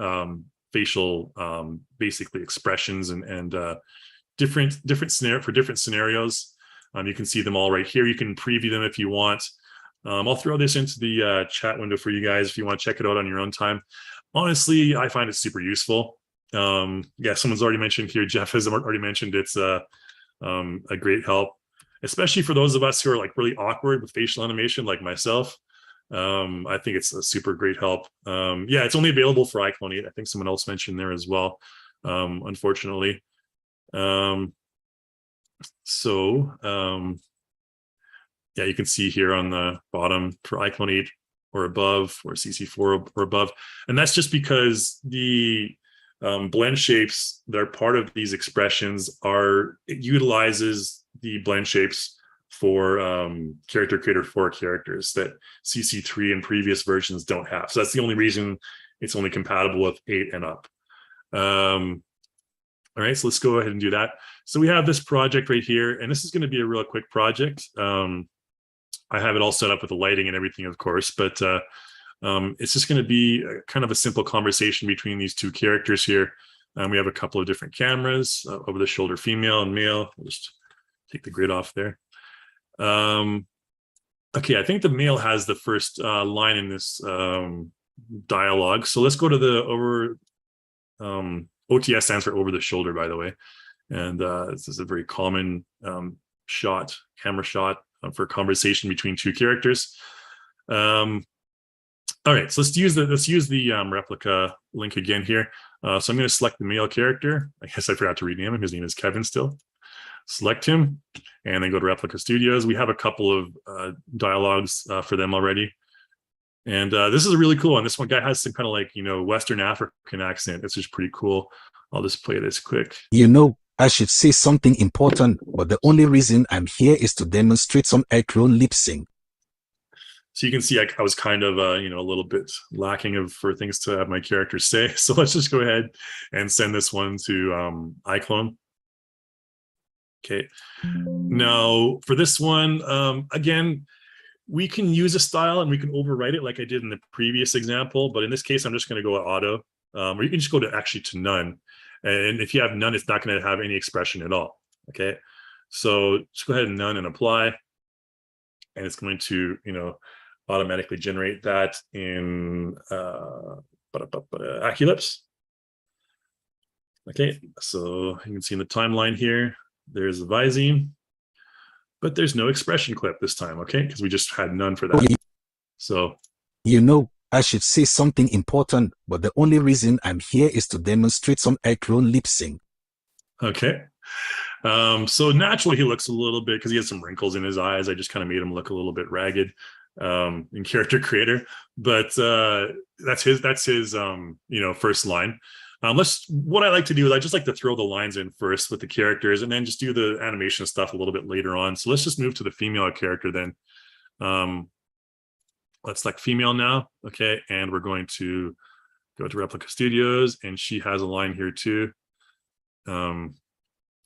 facial basically expressions and different scenarios. You can see them all right here. You can preview them if you want. I'll throw this into the chat window for you guys if you want to check it out on your own time. Honestly, I find it super useful. Yeah, someone's already mentioned here, Jeff has already mentioned it's a great help, especially for those of us who are like really awkward with facial animation like myself. I think it's a super great help. Yeah, it's only available for iClone 8. I think someone else mentioned there as well, unfortunately. Yeah, you can see here on the bottom for iClone 8 or above, or CC4 or above. And that's just because the blend shapes that are part of these expressions it utilizes the blend shapes for Character Creator 4 characters that CC3 and previous versions don't have. So that's the only reason it's only compatible with 8 and up. All right, so let's go ahead and do that. So we have this project right here, and this is going to be a real quick project. I have it all set up with the lighting and everything, of course, but it's just going to be kind of a simple conversation between these two characters here. We have a couple of different cameras, over the shoulder female and male. We'll just take the grid off there. Okay, I think the male has the first line in this dialogue. So let's go to the OTS stands for over the shoulder, by the way. And this is a very common camera shot for conversation between two characters. All right, so let's use the replica link again here. So I'm going to select the male character. I guess I forgot to rename him. His name is Kevin still. Select him, and then go to Replica Studios. We have a couple of dialogues for them already. And this is a really cool one. This one guy has some kind of like, Western African accent. It's just pretty cool. I'll just play this quick. I should say something important, but the only reason I'm here is to demonstrate some iClone lip sync. So you can see I was kind of, you know, a little bit lacking for things to have my characters say. So let's just go ahead and send this one to iClone. Okay. Now for this one, again, we can use a style and we can overwrite it like I did in the previous example. But in this case, I'm just going to go auto, or you can just go to actually to none. And if you have none, it's not going to have any expression at all. Okay. So just go ahead and none and apply. And it's going to, you know, automatically generate that in Aculips. Okay, so you can see in the timeline here, there's the Visine, but there's no expression clip this time, okay? Because we just had none for that. So, You know, I should say something important, but the only reason I'm here is to demonstrate some iClone lip sync. okay. So naturally he looks a little bit, because he has some wrinkles in his eyes. I just kind of made him look a little bit ragged in Character Creator, but that's his you know, first line. What I like to do is I just like to throw the lines in first with the characters and then just do the animation stuff a little bit later on. So let's just move to the female character then. Let's select female now. Okay, and we're going to go to Replica Studios, and she has a line here too.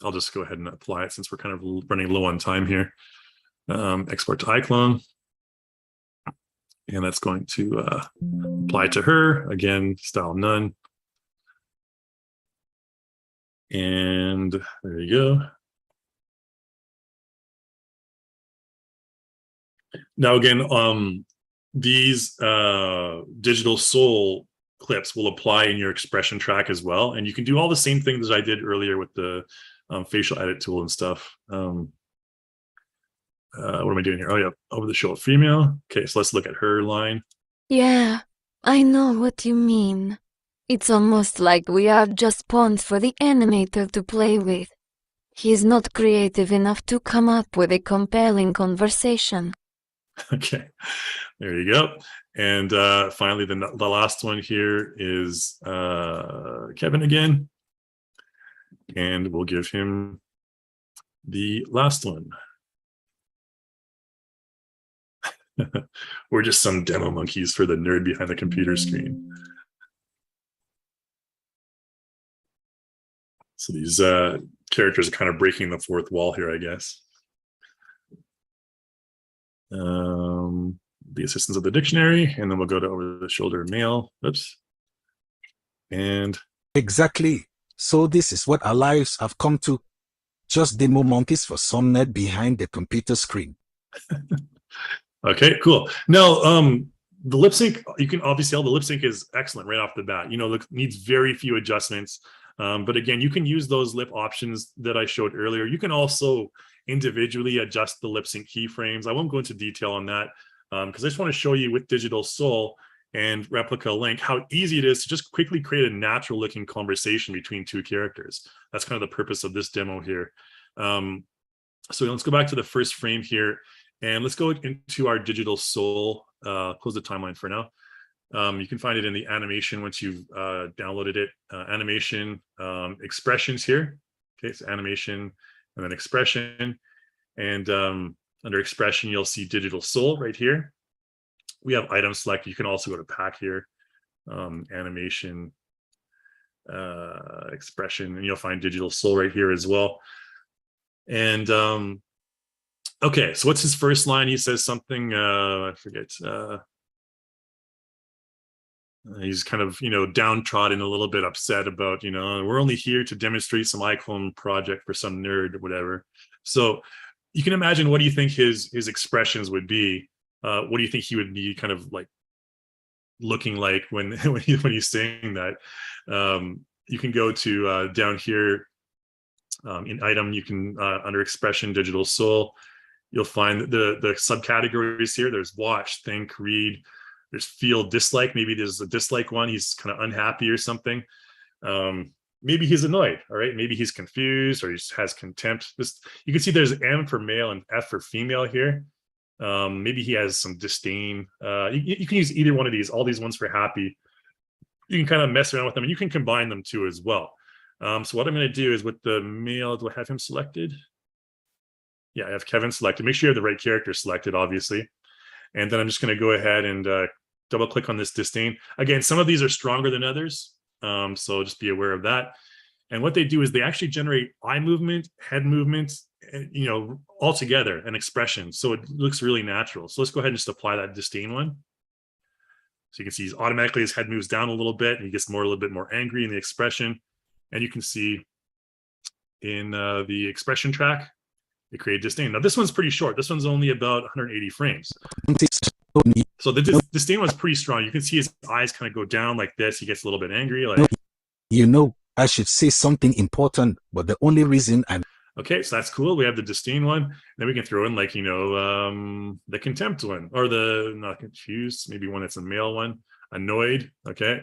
I'll just go ahead and apply it since we're kind of running low on time here. Export to iClone. And that's going to apply to her. Again, style none. And there you go. Now again, these digital soul clips will apply in your expression track as well. And you can do all the same things I did earlier with the facial edit tool and stuff. What am I doing here? Oh yeah, over the shoulder female. Okay, so let's look at her line. Yeah, I know what you mean. It's almost like we are just pawns for the animator to play with. He's not creative enough to come up with a compelling conversation. Okay, there you go. And finally, the last one here is Kevin again. And we'll give him the last one. We're just some demo monkeys for the nerd behind the computer screen. So these characters are kind of breaking the fourth wall here, I guess. The assistance of the dictionary, and then we'll go to over the shoulder male. Oops. And Exactly. So this is what our lives have come to. Just demo monkeys for some nerd behind the computer screen. okay, cool. Now, the lip sync, you can obviously tell the lip sync is excellent right off the bat. You know, it needs very few adjustments. But again, you can use those lip options that I showed earlier. You can also individually adjust the lip sync keyframes. I won't go into detail on that because I just want to show you with Digital Soul and Replica Link how easy it is to just quickly create a natural looking conversation between two characters. That's kind of the purpose of this demo here. So let's go back to the first frame here, and let's go into our Digital Soul. Close the timeline for now. You can find it in the animation once you've downloaded it. Animation, expressions here. Okay, so animation and then expression. And under expression, you'll see Digital Soul right here. We have item select. You can also go to pack here, animation, expression, and you'll find Digital Soul right here as well. And okay, so what's his first line? He says something, I forget. He's kind of, you know, downtrodden, a little bit upset about, you know, we're only here to demonstrate some iClone project for some nerd or whatever. So you can imagine, what do you think his expressions would be? What do you think he would be kind of like looking like when he's saying that? You can go to down here in item, you can under expression, Digital Soul, you'll find the subcategories here. There's watch, think, read. There's feel, dislike. Maybe there's a dislike one. He's kind of unhappy or something. Maybe he's annoyed. All right. Maybe he's confused or he has contempt. You can see there's M for male and F for female here. Maybe he has some disdain. You can use either one of these. All these ones for happy. You can kind of mess around with them, and you can combine them too as well. So what I'm going to do is with the male, do I have him selected? Yeah, I have Kevin selected. Make sure you have the right character selected, obviously. And then I'm just going to go ahead and double click on this disdain. Again, some of these are stronger than others. So just be aware of that. And what they do is they actually generate eye movement, head movement, all together, an expression. So it looks really natural. So let's go ahead and just apply that disdain one. So you can see he's automatically, his head moves down a little bit and he gets a little bit more angry in the expression. And you can see in the expression track, they create disdain. Now this one's pretty short. This one's only about 180 frames. So the disdain one's pretty strong. You can see his eyes kind of go down like this. He gets a little bit angry. Like, I should say something important, but the only reason I'm okay, so that's cool. We have the disdain one. Then we can throw in like, the contempt one, or the not confused, maybe one that's a male one, annoyed. Okay.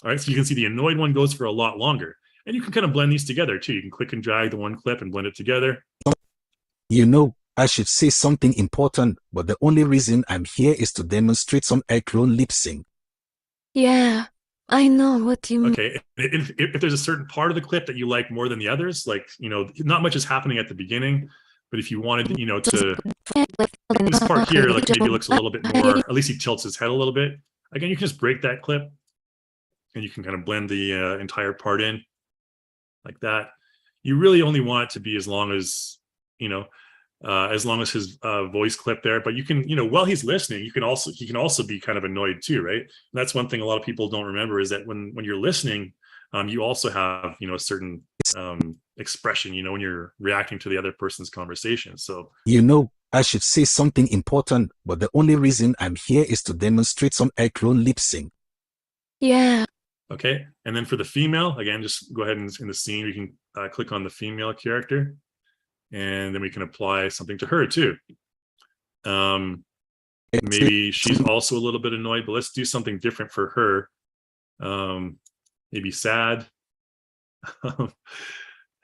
All right, so you can see the annoyed one goes for a lot longer. And you can kind of blend these together too. You can click and drag the one clip and blend it together. I should say something important, but the only reason I'm here is to demonstrate some iClone lip sync. Yeah, I know what you mean. Okay, if there's a certain part of the clip that you like more than the others, like, not much is happening at the beginning, but if you wanted, to, this part here, like maybe looks a little bit more, at least he tilts his head a little bit. Again, you can just break that clip and you can kind of blend the entire part in like that. You really only want it to be as long as his voice clip there, but you can, while he's listening, he can also be kind of annoyed too, right? And that's one thing a lot of people don't remember, is that when you're listening, you also have, a certain expression, when you're reacting to the other person's conversation. So, I should say something important, but the only reason I'm here is to demonstrate some iClone lip sync. Yeah. Okay, and then for the female, again, just go ahead and in the scene, we can click on the female character. And then we can apply something to her too. Maybe she's also a little bit annoyed, but let's do something different for her. Maybe sad,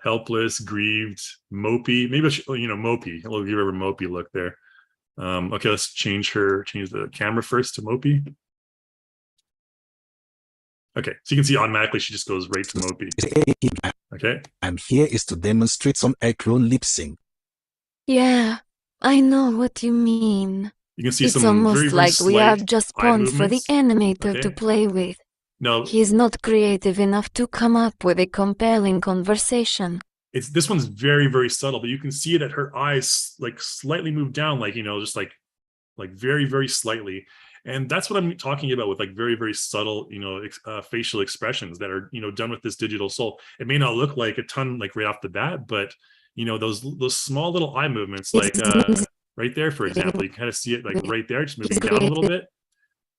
helpless, grieved, mopey. Maybe mopey. We'll give her a mopey look there. Okay, let's change the camera first to mopey. Okay, so you can see automatically she just goes right to mopey. Okay. I'm here is to demonstrate some iClone lip sync. Yeah, I know what you mean. You can see it's some almost very, very like we have just pawns for the animator to play with. No, he's not creative enough to come up with a compelling conversation. This one's very, very subtle, but you can see that her eyes like slightly move down, like, just like very, very slightly. And that's what I'm talking about with like very, very subtle, facial expressions that are, done with this digital soul. It may not look like a ton, like right off the bat, but those small little eye movements, like right there, for example, you kind of see it like right there, just moving down a little bit.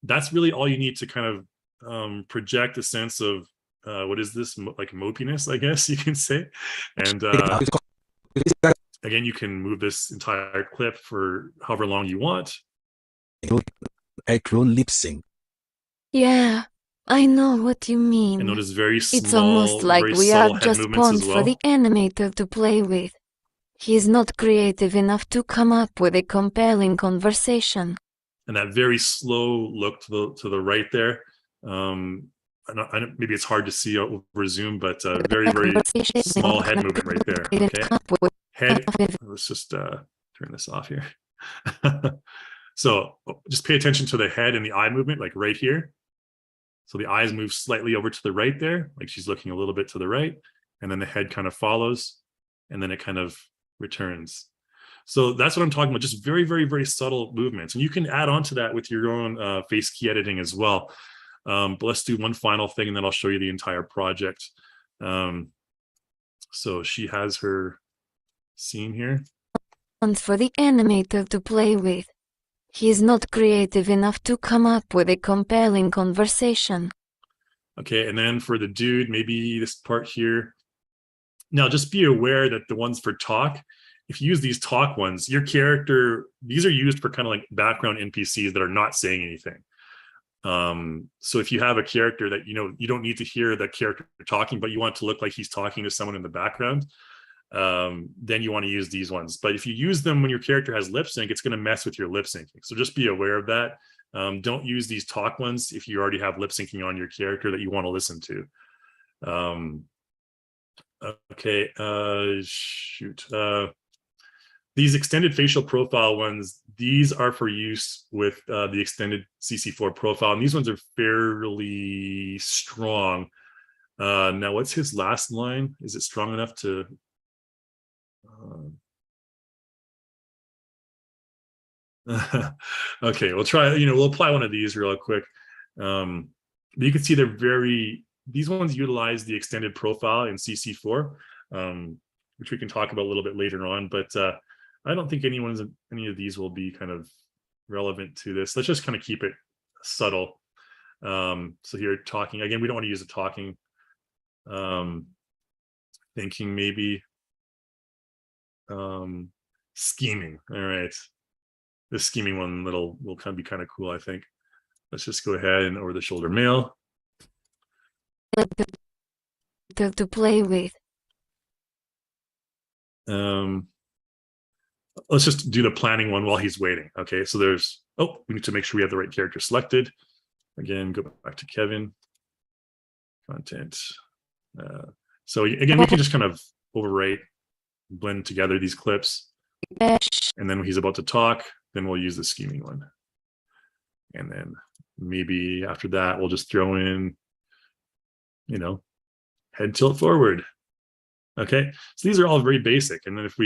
That's really all you need to kind of project a sense of what is this, like mopiness, I guess you can say. And again, you can move this entire clip for however long you want. iClone lip sync. Yeah, I know what you mean. And notice very small, it's almost like we have just pawns for the animator to play with. He's not creative enough to come up with a compelling conversation. And that very slow look to the right there. Maybe it's hard to see over Zoom, but very, very small head movement right there. Okay, head. Let's just turn this off here. So just pay attention to the head and the eye movement, like right here. So the eyes move slightly over to the right there, like she's looking a little bit to the right, and then the head kind of follows, and then it kind of returns. So that's what I'm talking about, just very, very, very subtle movements. And you can add on to that with your own face key editing as well. But let's do one final thing, and then I'll show you the entire project. So she has her scene here. For the animator to play with. He's not creative enough to come up with a compelling conversation. Okay, and then for the dude, maybe this part here. Now, just be aware that the ones for talk, if you use these talk ones, your character, these are used for kind of like background NPCs that are not saying anything. So if you have a character that, you don't need to hear the character talking, but you want to look like he's talking to someone in the background, then you want to use these ones. But if you use them when your character has lip sync, it's going to mess with your lip syncing. So just be aware of that. Don't use these talk ones if you already have lip syncing on your character that you want to listen to. Okay, shoot. These extended facial profile ones, these are for use with the extended CC4 profile, and these ones are fairly strong. Now, what's his last line? Is it strong enough to... okay, we'll try, we'll apply one of these real quick. You can see these ones utilize the extended profile in CC4, which we can talk about a little bit later on, but I don't think any of these will be kind of relevant to this. Let's just kind of keep it subtle. So here, talking, again, we don't want to use the talking. Thinking maybe. Scheming, all right. This scheming one will kind of be kind of cool, I think. Let's just go ahead and over the shoulder mail. To play with. Let's just do the planning one while he's waiting. Okay, so there's, we need to make sure we have the right character selected. Again, go back to Kevin. Content. So again, we can just kind of overwrite, blend together these clips. And then when he's about to talk, then we'll use the scheming one. And then maybe after that, we'll just throw in, head tilt forward. Okay, so these are all very basic. And then if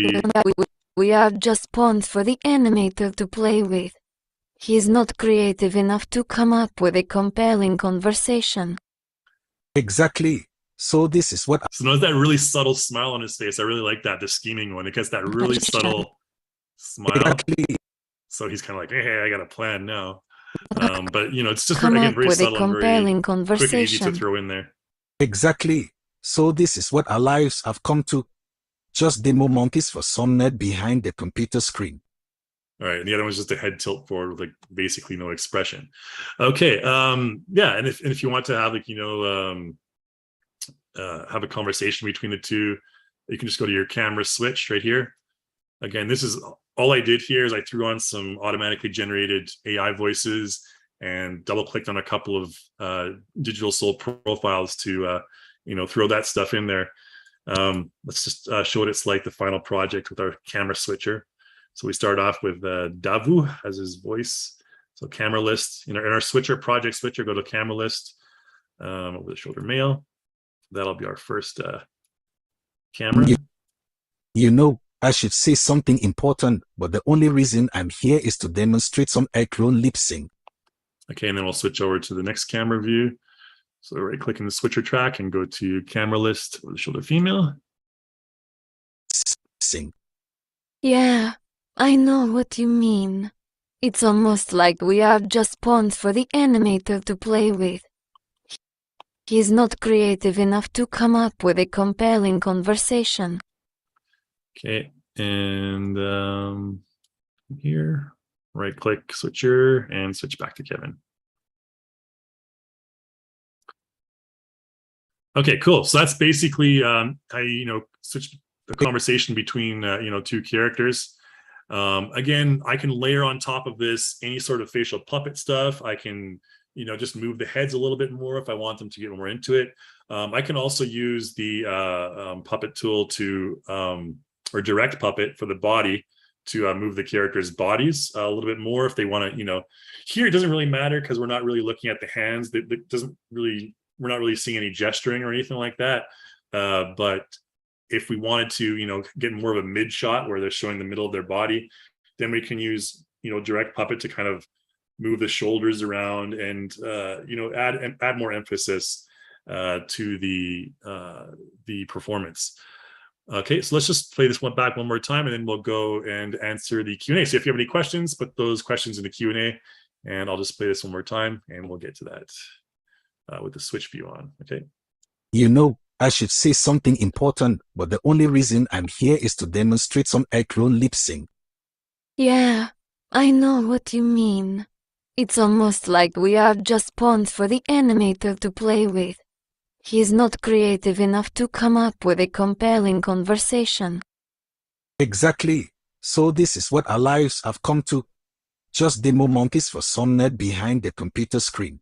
we have just pawns for the animator to play with. He's not creative enough to come up with a compelling conversation. Exactly. So this is what... So notice that really subtle smile on his face. I really like that, the scheming one. It gets that really subtle smile. Exactly. So he's kind of like, hey, I got a plan now. But, it's just, Come again, up very with a subtle and very compelling quick and easy to conversation. throw in there. Exactly. So this is what our lives have come to. Just demo monkeys for some nerd behind the computer screen. All right, and the other one's just a head tilt forward with basically no expression. Okay, yeah, and if you want to have have a conversation between the two, you can just go to your camera switch right here. Again, this is all I did here is I threw on some automatically generated AI voices and double clicked on a couple of digital soul profiles to throw that stuff in there. Let's just show what it's like, the final project with our camera switcher. So we start off with Davu as his voice. So camera list, in our switcher, project switcher, go to camera list, over the shoulder mail. That'll be our first camera. I should say something important, but the only reason I'm here is to demonstrate some iClone lip sync. Okay, and then we'll switch over to the next camera view. So right click in the switcher track and go to camera list over the shoulder female. Sing. Yeah, I know what you mean. It's almost like we have just pawns for the animator to play with. He's not creative enough to come up with a compelling conversation. Okay, and here, right click switcher and switch back to Kevin. Okay, cool. So that's basically how switch the conversation between two characters. Again, I can layer on top of this any sort of facial puppet stuff. I can just move the heads a little bit more if I want them to get more into it. I can also use the puppet tool to or direct puppet for the body to move the characters' bodies a little bit more if they want to. Here it doesn't really matter because we're not really looking at the hands. We're not really seeing any gesturing or anything like that. But if we wanted to, get more of a mid shot where they're showing the middle of their body, then we can use, direct puppet to kind of move the shoulders around and, add more emphasis to the performance. Okay, so let's just play this one back one more time, and then we'll go and answer the Q&A. So if you have any questions, put those questions in the Q&A, and I'll just play this one more time, and we'll get to that with the switch view on. Okay. I should say something important, but the only reason I'm here is to demonstrate some iClone lip sync. Yeah, I know what you mean. It's almost like we have just pawns for the animator to play with. He's not creative enough to come up with a compelling conversation. Exactly. So this is what our lives have come to. Just demo monkeys for some nerd behind the computer screen.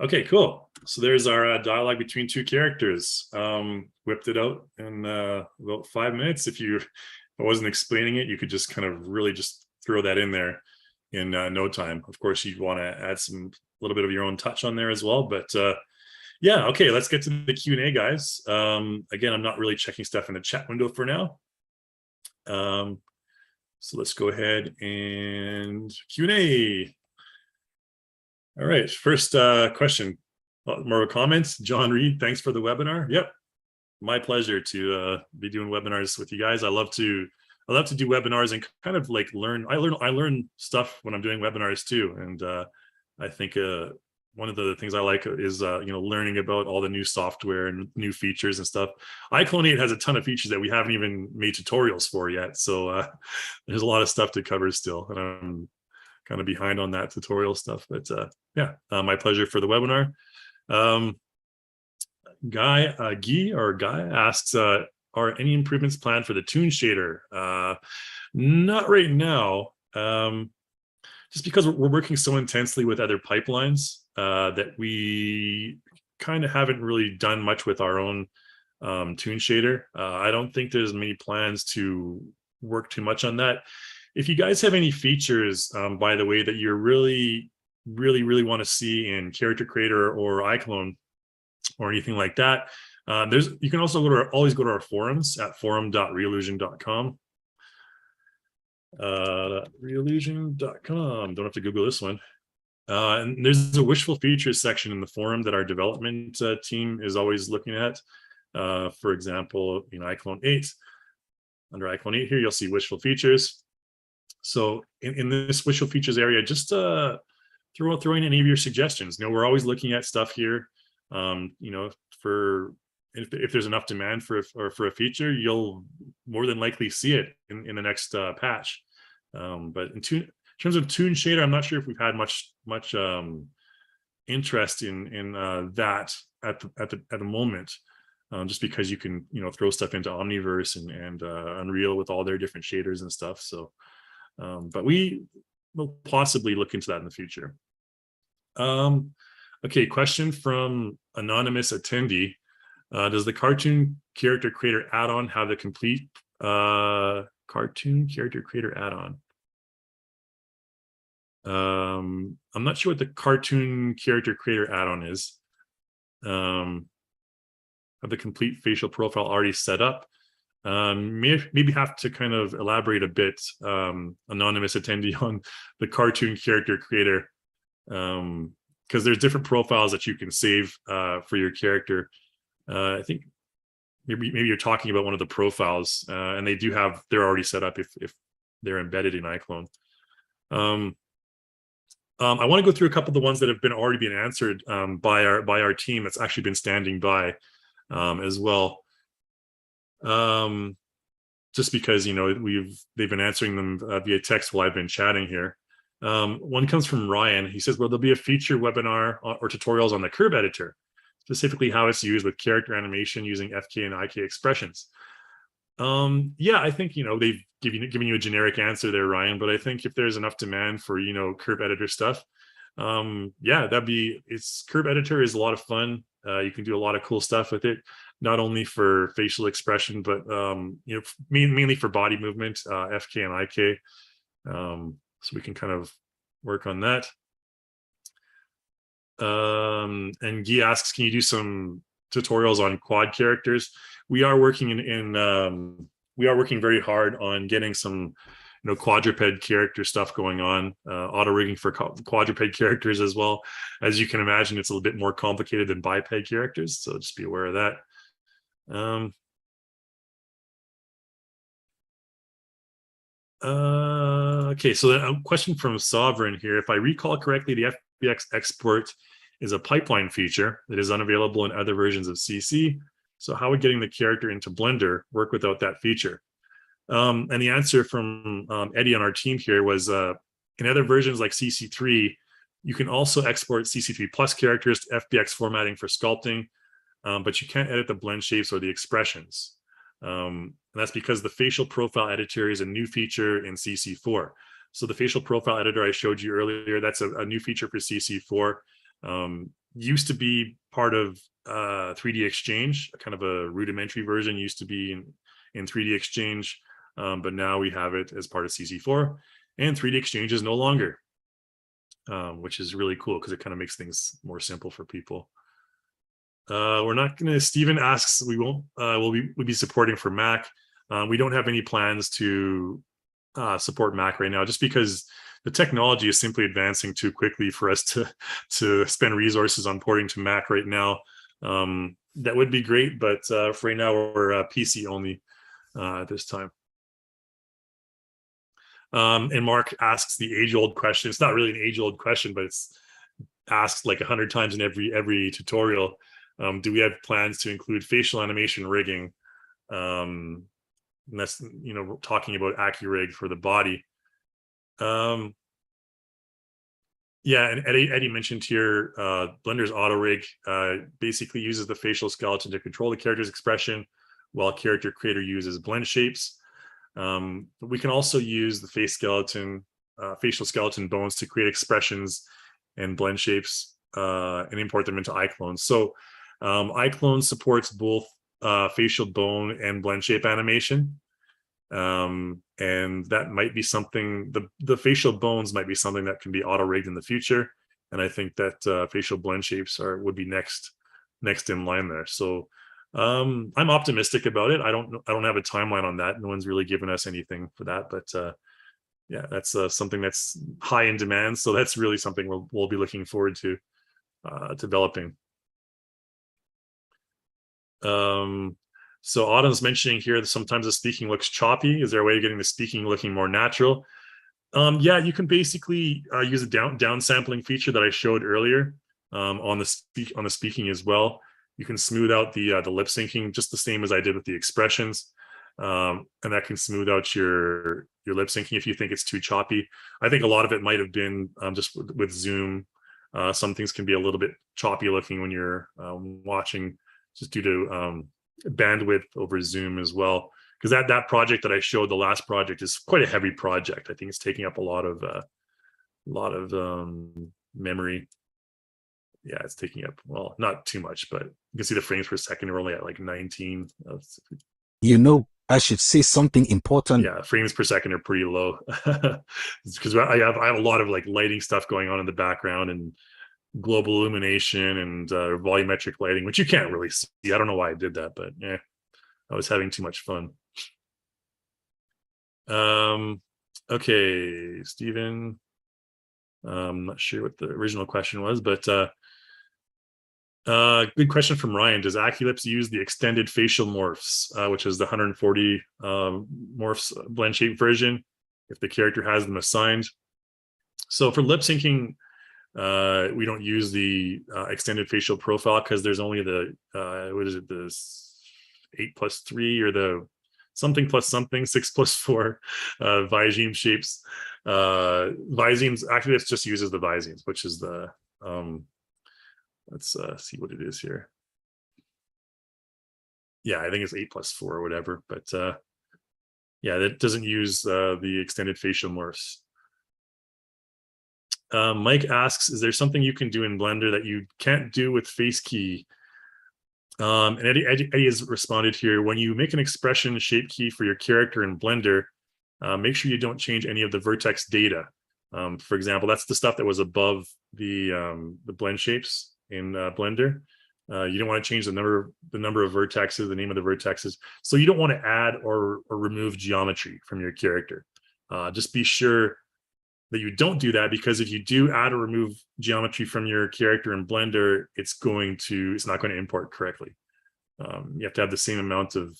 Okay, cool. So there's our dialogue between two characters. Whipped it out in about 5 minutes. If you I wasn't explaining it, you could just kind of really just throw that in there in no time. Of course, you'd want to add some little bit of your own touch on there as well. But yeah, okay, let's get to the Q&A, guys. Again, I'm not really checking stuff in the chat window for now. So let's go ahead and Q&A. All right, first question, more of a comment. John Reed, thanks for the webinar. Yep, my pleasure to be doing webinars with you guys. I love to do webinars and kind of like learn. I learn stuff when I'm doing webinars too, and I think one of the things I like is learning about all the new software and new features and stuff. iClone 8 has a ton of features that we haven't even made tutorials for yet, so there's a lot of stuff to cover still, and I'm kind of behind on that tutorial stuff. But yeah, my pleasure for the webinar. Guy asks, are any improvements planned for the Toon shader? Not right now, just because we're working so intensely with other pipelines that we kind of haven't really done much with our own Toon shader. I don't think there's many plans to work too much on that. If you guys have any features, by the way, that you really want to see in Character Creator or iClone or anything like that, you can also always go to our forums at forum.reallusion.com. Reallusion.com. Don't have to Google this one. And there's a wishful features section in the forum that our development team is always looking at. For example, iClone 8. Under iClone 8 here, you'll see wishful features. So in this wishful features area, just throw in any of your suggestions. We're always looking at stuff here. If there's enough demand for a feature, you'll more than likely see it in the next patch. But in terms of Toon shader, I'm not sure if we've had much interest in that at the moment, just because you can throw stuff into Omniverse and Unreal with all their different shaders and stuff. So, but we will possibly look into that in the future. Okay, question from anonymous attendee. Does the Cartoon Character Creator add-on have the complete Cartoon Character Creator add-on? I'm not sure what the Cartoon Character Creator add-on is. Have the complete facial profile already set up? Maybe have to kind of elaborate a bit, anonymous attendee, on the Cartoon Character Creator, because there's different profiles that you can save for your character. I think maybe you're talking about one of the profiles, and they're already set up if they're embedded in iClone. I want to go through a couple of the ones that have already been answered by our team that's actually been standing by as well. Just because they've been answering them via text while I've been chatting here. One comes from Ryan. He says, "Will there be a feature webinar or tutorials on the curve editor, specifically how it's used with character animation using FK and IK expressions?" Yeah, I think they've given you a generic answer there, Ryan. But I think if there's enough demand for curve editor stuff, yeah, curve editor is a lot of fun. You can do a lot of cool stuff with it, not only for facial expression, but mainly for body movement, FK and IK. So we can kind of work on that. And Guy asks, can you do some tutorials on quad characters? We are working we are working very hard on getting some quadruped character stuff going on, auto rigging for quadruped characters as well. As you can imagine, it's a little bit more complicated than biped characters, so just be aware of that. Okay, so a question from Sovereign here. If I recall correctly, the FBX export is a pipeline feature that is unavailable in other versions of CC. So how would getting the character into Blender work without that feature? And the answer from Eddie on our team here was, in other versions like CC3, you can also export CC3 plus characters to FBX formatting for sculpting, but you can't edit the blend shapes or the expressions. And that's because the facial profile editor is a new feature in CC4. So the facial profile editor I showed you earlier, that's a new feature for CC4. Used to be part of 3D Exchange, kind of a rudimentary version used to be in 3D Exchange. but now we have it as part of CC4, and 3D Exchange is no longer, which is really cool because it kind of makes things more simple for people. We're not going to, Steven asks, we'll be supporting for Mac. We don't have any plans to support Mac right now, just because the technology is simply advancing too quickly for us to spend resources on porting to Mac right now. That would be great, but for right now, we're PC only at this time. And Mark asks the age-old question. It's not really an age-old question, but it's asked like 100 times in every tutorial. Do we have plans to include facial animation rigging? And that's, you know, talking about AccuRig for the body. Yeah, and Eddie mentioned here, Blender's auto rig basically uses the facial skeleton to control the character's expression, while character creator uses blend shapes. We can also use the facial skeleton bones to create expressions and blend shapes and import them into iClone. So iClone supports both facial bone and blend shape animation. And that might be something, the facial bones might be something that can be auto rigged in the future. And I think that facial blend shapes would be next in line there. So I'm optimistic about it. I don't have a timeline on that. No one's really given us anything for that, but yeah, that's something that's high in demand. So that's really something we'll be looking forward to developing. So Autumn's mentioning here that sometimes the speaking looks choppy. Is there a way of getting the speaking looking more natural? Yeah, you can basically use a down sampling feature that I showed earlier on the speaking as well. You can smooth out the lip syncing just the same as I did with the expressions, and that can smooth out your lip syncing if you think it's too choppy. I think a lot of it might have been just with Zoom. Some things can be a little bit choppy looking when you're watching, just due to bandwidth over Zoom as well, because that project that I showed, the last project, is quite a heavy project. I think it's taking up a lot of memory. Yeah, it's taking up, well, not too much, but you can see the frames per second are only at like 19. You know, I should say something important. Yeah, frames per second are pretty low because I have a lot of like lighting stuff going on in the background, and global illumination and volumetric lighting, which you can't really see. I don't know why I did that, but yeah, I was having too much fun. Okay, Stephen. I'm not sure what the original question was, but good question from Ryan. Does Aculips use the extended facial morphs, which is the 140 morphs blend shape version, if the character has them assigned? So for lip syncing, we don't use the extended facial profile because there's only the what is it, the 8+3 or the something plus something 6+4 Visime shapes. Visemes, actually, it just uses the Visemes, which is the let's see what it is here. Yeah, I think it's 8+4 or whatever, but yeah, that doesn't use the extended facial morphs. Mike asks, is there something you can do in Blender that you can't do with FaceKey? And Eddie has responded here. When you make an expression shape key for your character in Blender, make sure you don't change any of the vertex data. For example, that's the stuff that was above the blend shapes in Blender. You don't want to change the number of vertexes, the name of the vertexes. So you don't want to add or remove geometry from your character. Just be sure that you don't do that, because if you do add or remove geometry from your character in Blender, it's not going to import correctly. You have to have the same amount of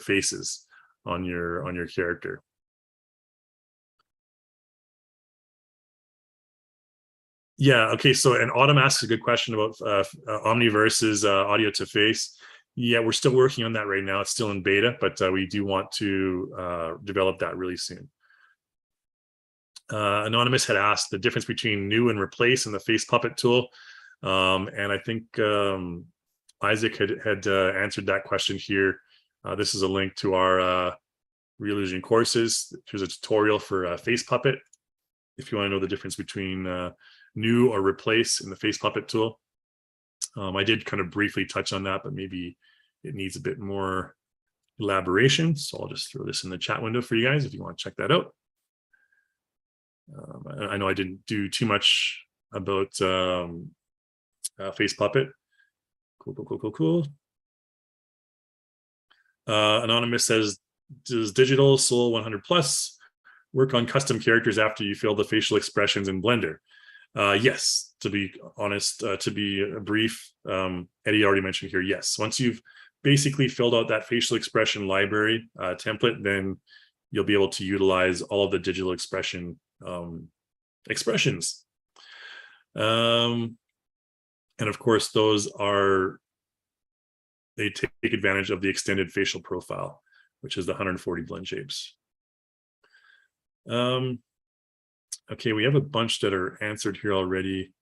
faces on your character. Yeah, okay, so, and Autumn asks a good question about Omniverse's audio to face. Yeah, we're still working on that right now. It's still in beta, but we do want to develop that really soon. Anonymous had asked the difference between new and replace in the face puppet tool, and I think Isaac had answered that question here. This is a link to our Reallusion courses. Here's a tutorial for face puppet if you want to know the difference between new or replace in the face puppet tool. I did kind of briefly touch on that, but maybe it needs a bit more elaboration. So I'll just throw this in the chat window for you guys if you want to check that out. I know I didn't do too much about Face Puppet. Cool. Anonymous says, does Digital Soul 100 Plus work on custom characters after you fill the facial expressions in Blender? Yes, to be honest, to be brief, Eddie already mentioned here, yes. Once you've basically filled out that facial expression library template, then you'll be able to utilize all of the digital expression expressions. And of course, they take advantage of the extended facial profile, which is the 140 blend shapes. Okay, we have a bunch that are answered here already.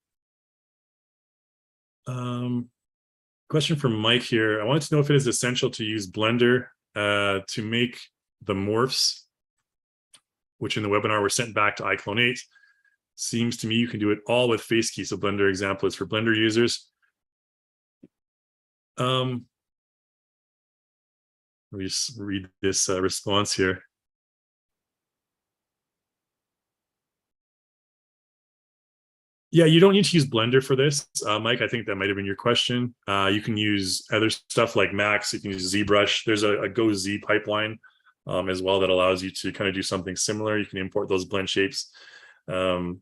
Question from Mike here. I wanted to know if it is essential to use Blender to make the morphs, which in the webinar were sent back to iClone 8. Seems to me you can do it all with face key. So Blender example is for Blender users. Let me just read this response here. Yeah, you don't need to use Blender for this, Mike. I think that might have been your question. You can use other stuff like Max. You can use ZBrush. There's a Go Z pipeline as well that allows you to kind of do something similar. You can import those blend shapes. But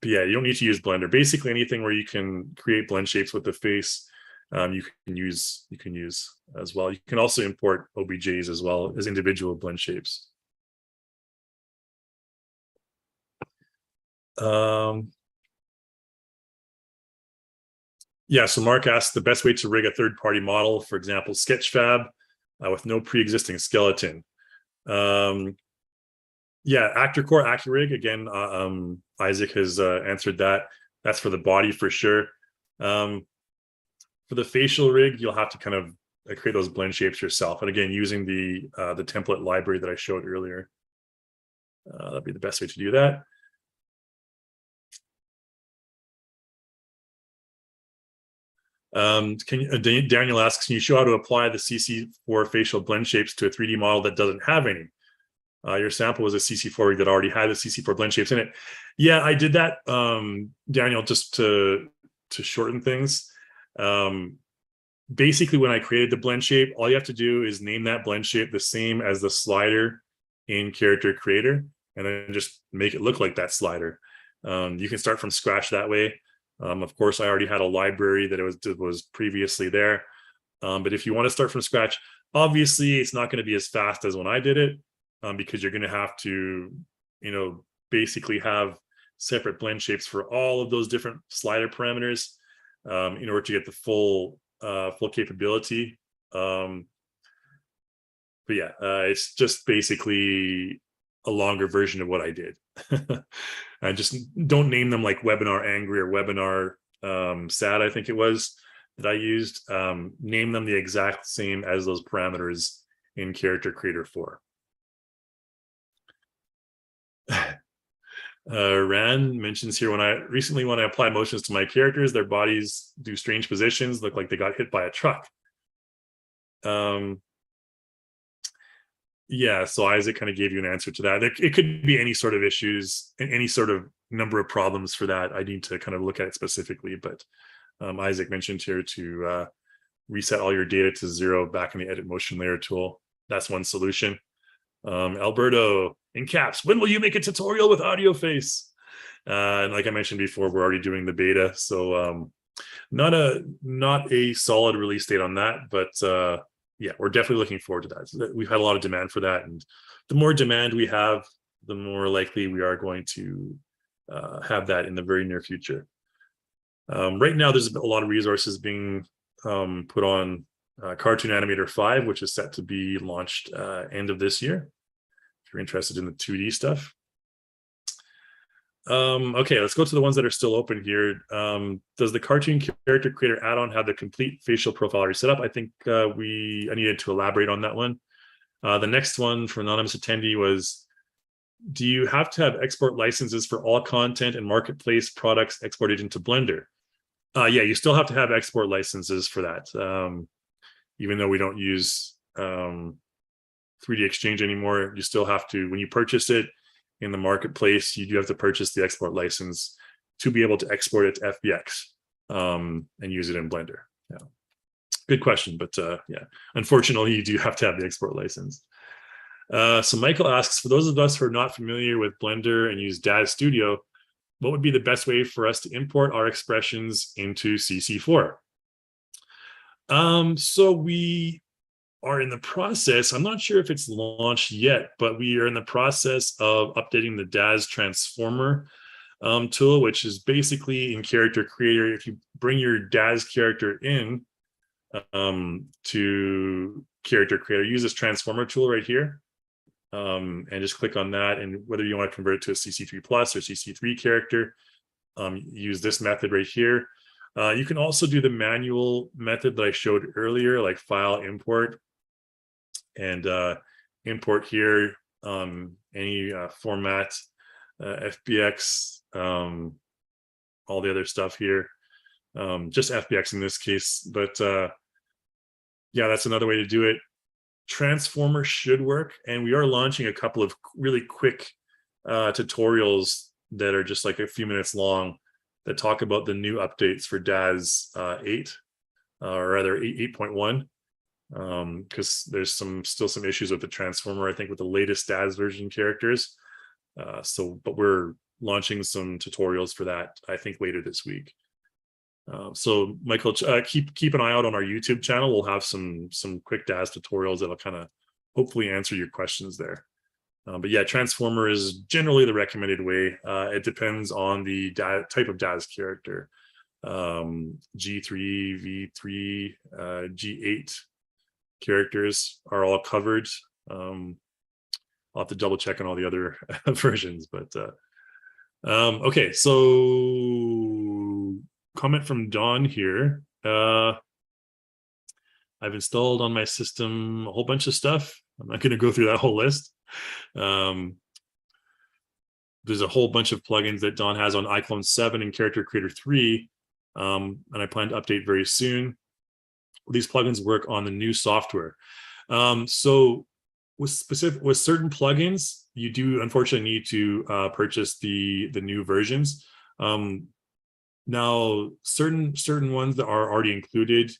yeah, you don't need to use Blender. Basically, anything where you can create blend shapes with the face, you can use as well. You can also import OBJs as well as individual blend shapes. Yeah, so Mark asked the best way to rig a third-party model, for example, Sketchfab, with no pre-existing skeleton. Yeah, Actor Core AccuRig, again, Isaac has answered that. That's for the body for sure. For the facial rig, you'll have to kind of create those blend shapes yourself. And again, using the template library that I showed earlier. That'd be the best way to do that. Daniel asks, can you show how to apply the CC4 facial blend shapes to a 3D model that doesn't have any? Your sample was a CC4 rig that already had the CC4 blend shapes in it. Yeah, I did that, Daniel, just to shorten things. Basically, when I created the blend shape, all you have to do is name that blend shape the same as the slider in Character Creator, and then just make it look like that slider. You can start from scratch that way. Of course, I already had a library that was previously there. But if you want to start from scratch, obviously it's not going to be as fast as when I did it, because you're going to have to, basically have separate blend shapes for all of those different slider parameters in order to get the full capability. But yeah, it's just basically a longer version of what I did. And just don't name them like Webinar Angry or Webinar Sad, I think it was, that I used. Name them the exact same as those parameters in Character Creator 4. Rand mentions here, when I apply motions to my characters, their bodies do strange positions, look like they got hit by a truck. Yeah, so Isaac kind of gave you an answer to that. It could be any sort of issues, any sort of number of problems for that. I need to kind of look at it specifically, but Isaac mentioned here to reset all your data to 0 back in the edit motion layer tool. That's one solution. Alberto, in caps, when will you make a tutorial with audio face? And like I mentioned before, we're already doing the beta, so not a solid release date on that, but yeah, we're definitely looking forward to that. We've had a lot of demand for that, and the more demand we have, the more likely we are going to have that in the very near future. Right now, there's a lot of resources being put on Cartoon Animator 5, which is set to be launched end of this year, if you're interested in the 2D stuff. Okay, let's go to the ones that are still open here. Does the Cartoon Character Creator add-on have the complete facial profile already set up? I think I needed to elaborate on that one. The next one for anonymous attendee was, do you have to have export licenses for all content and marketplace products exported into Blender? Yeah, you still have to have export licenses for that. Even though we don't use 3D Exchange anymore. You still have to, when you purchase it in the marketplace, you do have to purchase the export license to be able to export it to FBX and use it in Blender. Yeah, good question, but yeah, unfortunately, you do have to have the export license. So Michael asks, for those of us who are not familiar with Blender and use Daz Studio, what would be the best way for us to import our expressions into CC4? So we are in the process, I'm not sure if it's launched yet, but we are in the process of updating the Daz transformer tool, which is basically in Character Creator. If you bring your Daz character in to Character Creator, use this transformer tool right here, and just click on that. And whether you want to convert it to a CC3 plus or CC3 character, use this method right here. You can also do the manual method that I showed earlier, like file import, and import here any format, FBX, all the other stuff here, just FBX in this case. But yeah, that's another way to do it. Transformer should work, and we are launching a couple of really quick tutorials that are just like a few minutes long that talk about the new updates for Daz 8, or rather 8.1, because there's still some issues with the transformer, I think, with the latest Daz version characters. But we're launching some tutorials for that, I think, later this week. So Michael, keep an eye out on our YouTube channel. We'll have some quick Daz tutorials that'll kind of hopefully answer your questions there. But yeah, transformer is generally the recommended way. It depends on the type of Daz character. G3, V3, G8 characters are all covered. I'll have to double check on all the other versions, but okay, so comment from Don here. I've installed on my system a whole bunch of stuff. I'm not going to go through that whole list. There's a whole bunch of plugins that Don has on iClone 7 and Character Creator 3, and I plan to update very soon. These plugins work on the new software. So with certain plugins, you do unfortunately need to purchase the new versions. Now, certain ones that are already included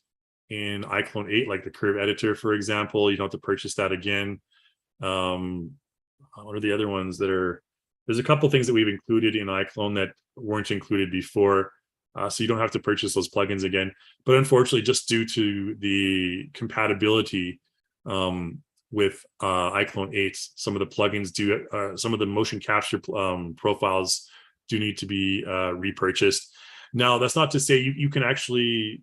in iClone 8, like the curve editor, for example, you don't have to purchase that again. What are the other ones that are? There's a couple things that we've included in iClone that weren't included before, so you don't have to purchase those plugins again. But unfortunately, just due to the compatibility with iClone 8, some of the plugins do, some of the motion capture profiles do need to be repurchased. Now, that's not to say you can actually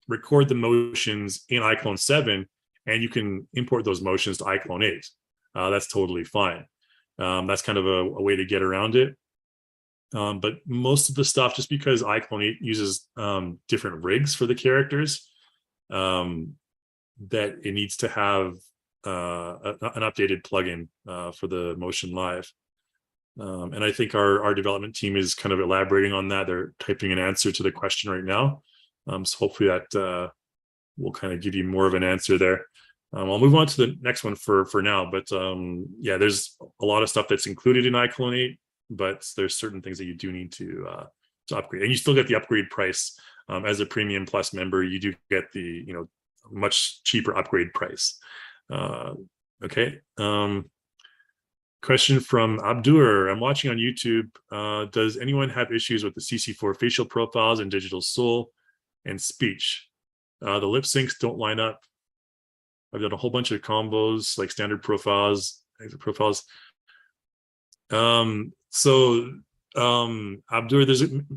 record the motions in iClone 7 and you can import those motions to iClone 8. That's totally fine. That's kind of a way to get around it. But most of the stuff, just because iClone 8 uses different rigs for the characters, that it needs to have an updated plugin for the Motion Live. And I think our development team is kind of elaborating on that. They're typing an answer to the question right now. So hopefully that will kind of give you more of an answer there. I'll move on to the next one for now. But yeah, there's a lot of stuff that's included in iClone 8, but there's certain things that you do need to upgrade. And you still get the upgrade price. As a Premium Plus member, you do get the much cheaper upgrade price. Okay. Question from Abdur. I'm watching on YouTube. Does anyone have issues with the CC4 facial profiles and digital soul and speech? The lip syncs don't line up. I've done a whole bunch of combos, like standard profiles, exit profiles. Abdur,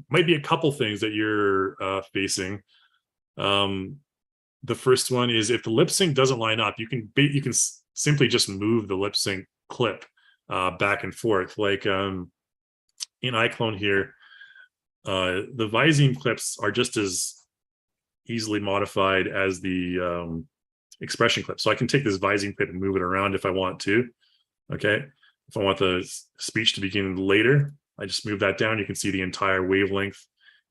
might be a couple things that you're facing. The first one is if the lip sync doesn't line up, you can simply just move the lip sync clip back and forth. Like in iClone here, the Visine clips are just as easily modified as the expression clip. So I can take this Visine clip and move it around if I want to. Okay. If I want the speech to begin later, I just move that down. You can see the entire wavelength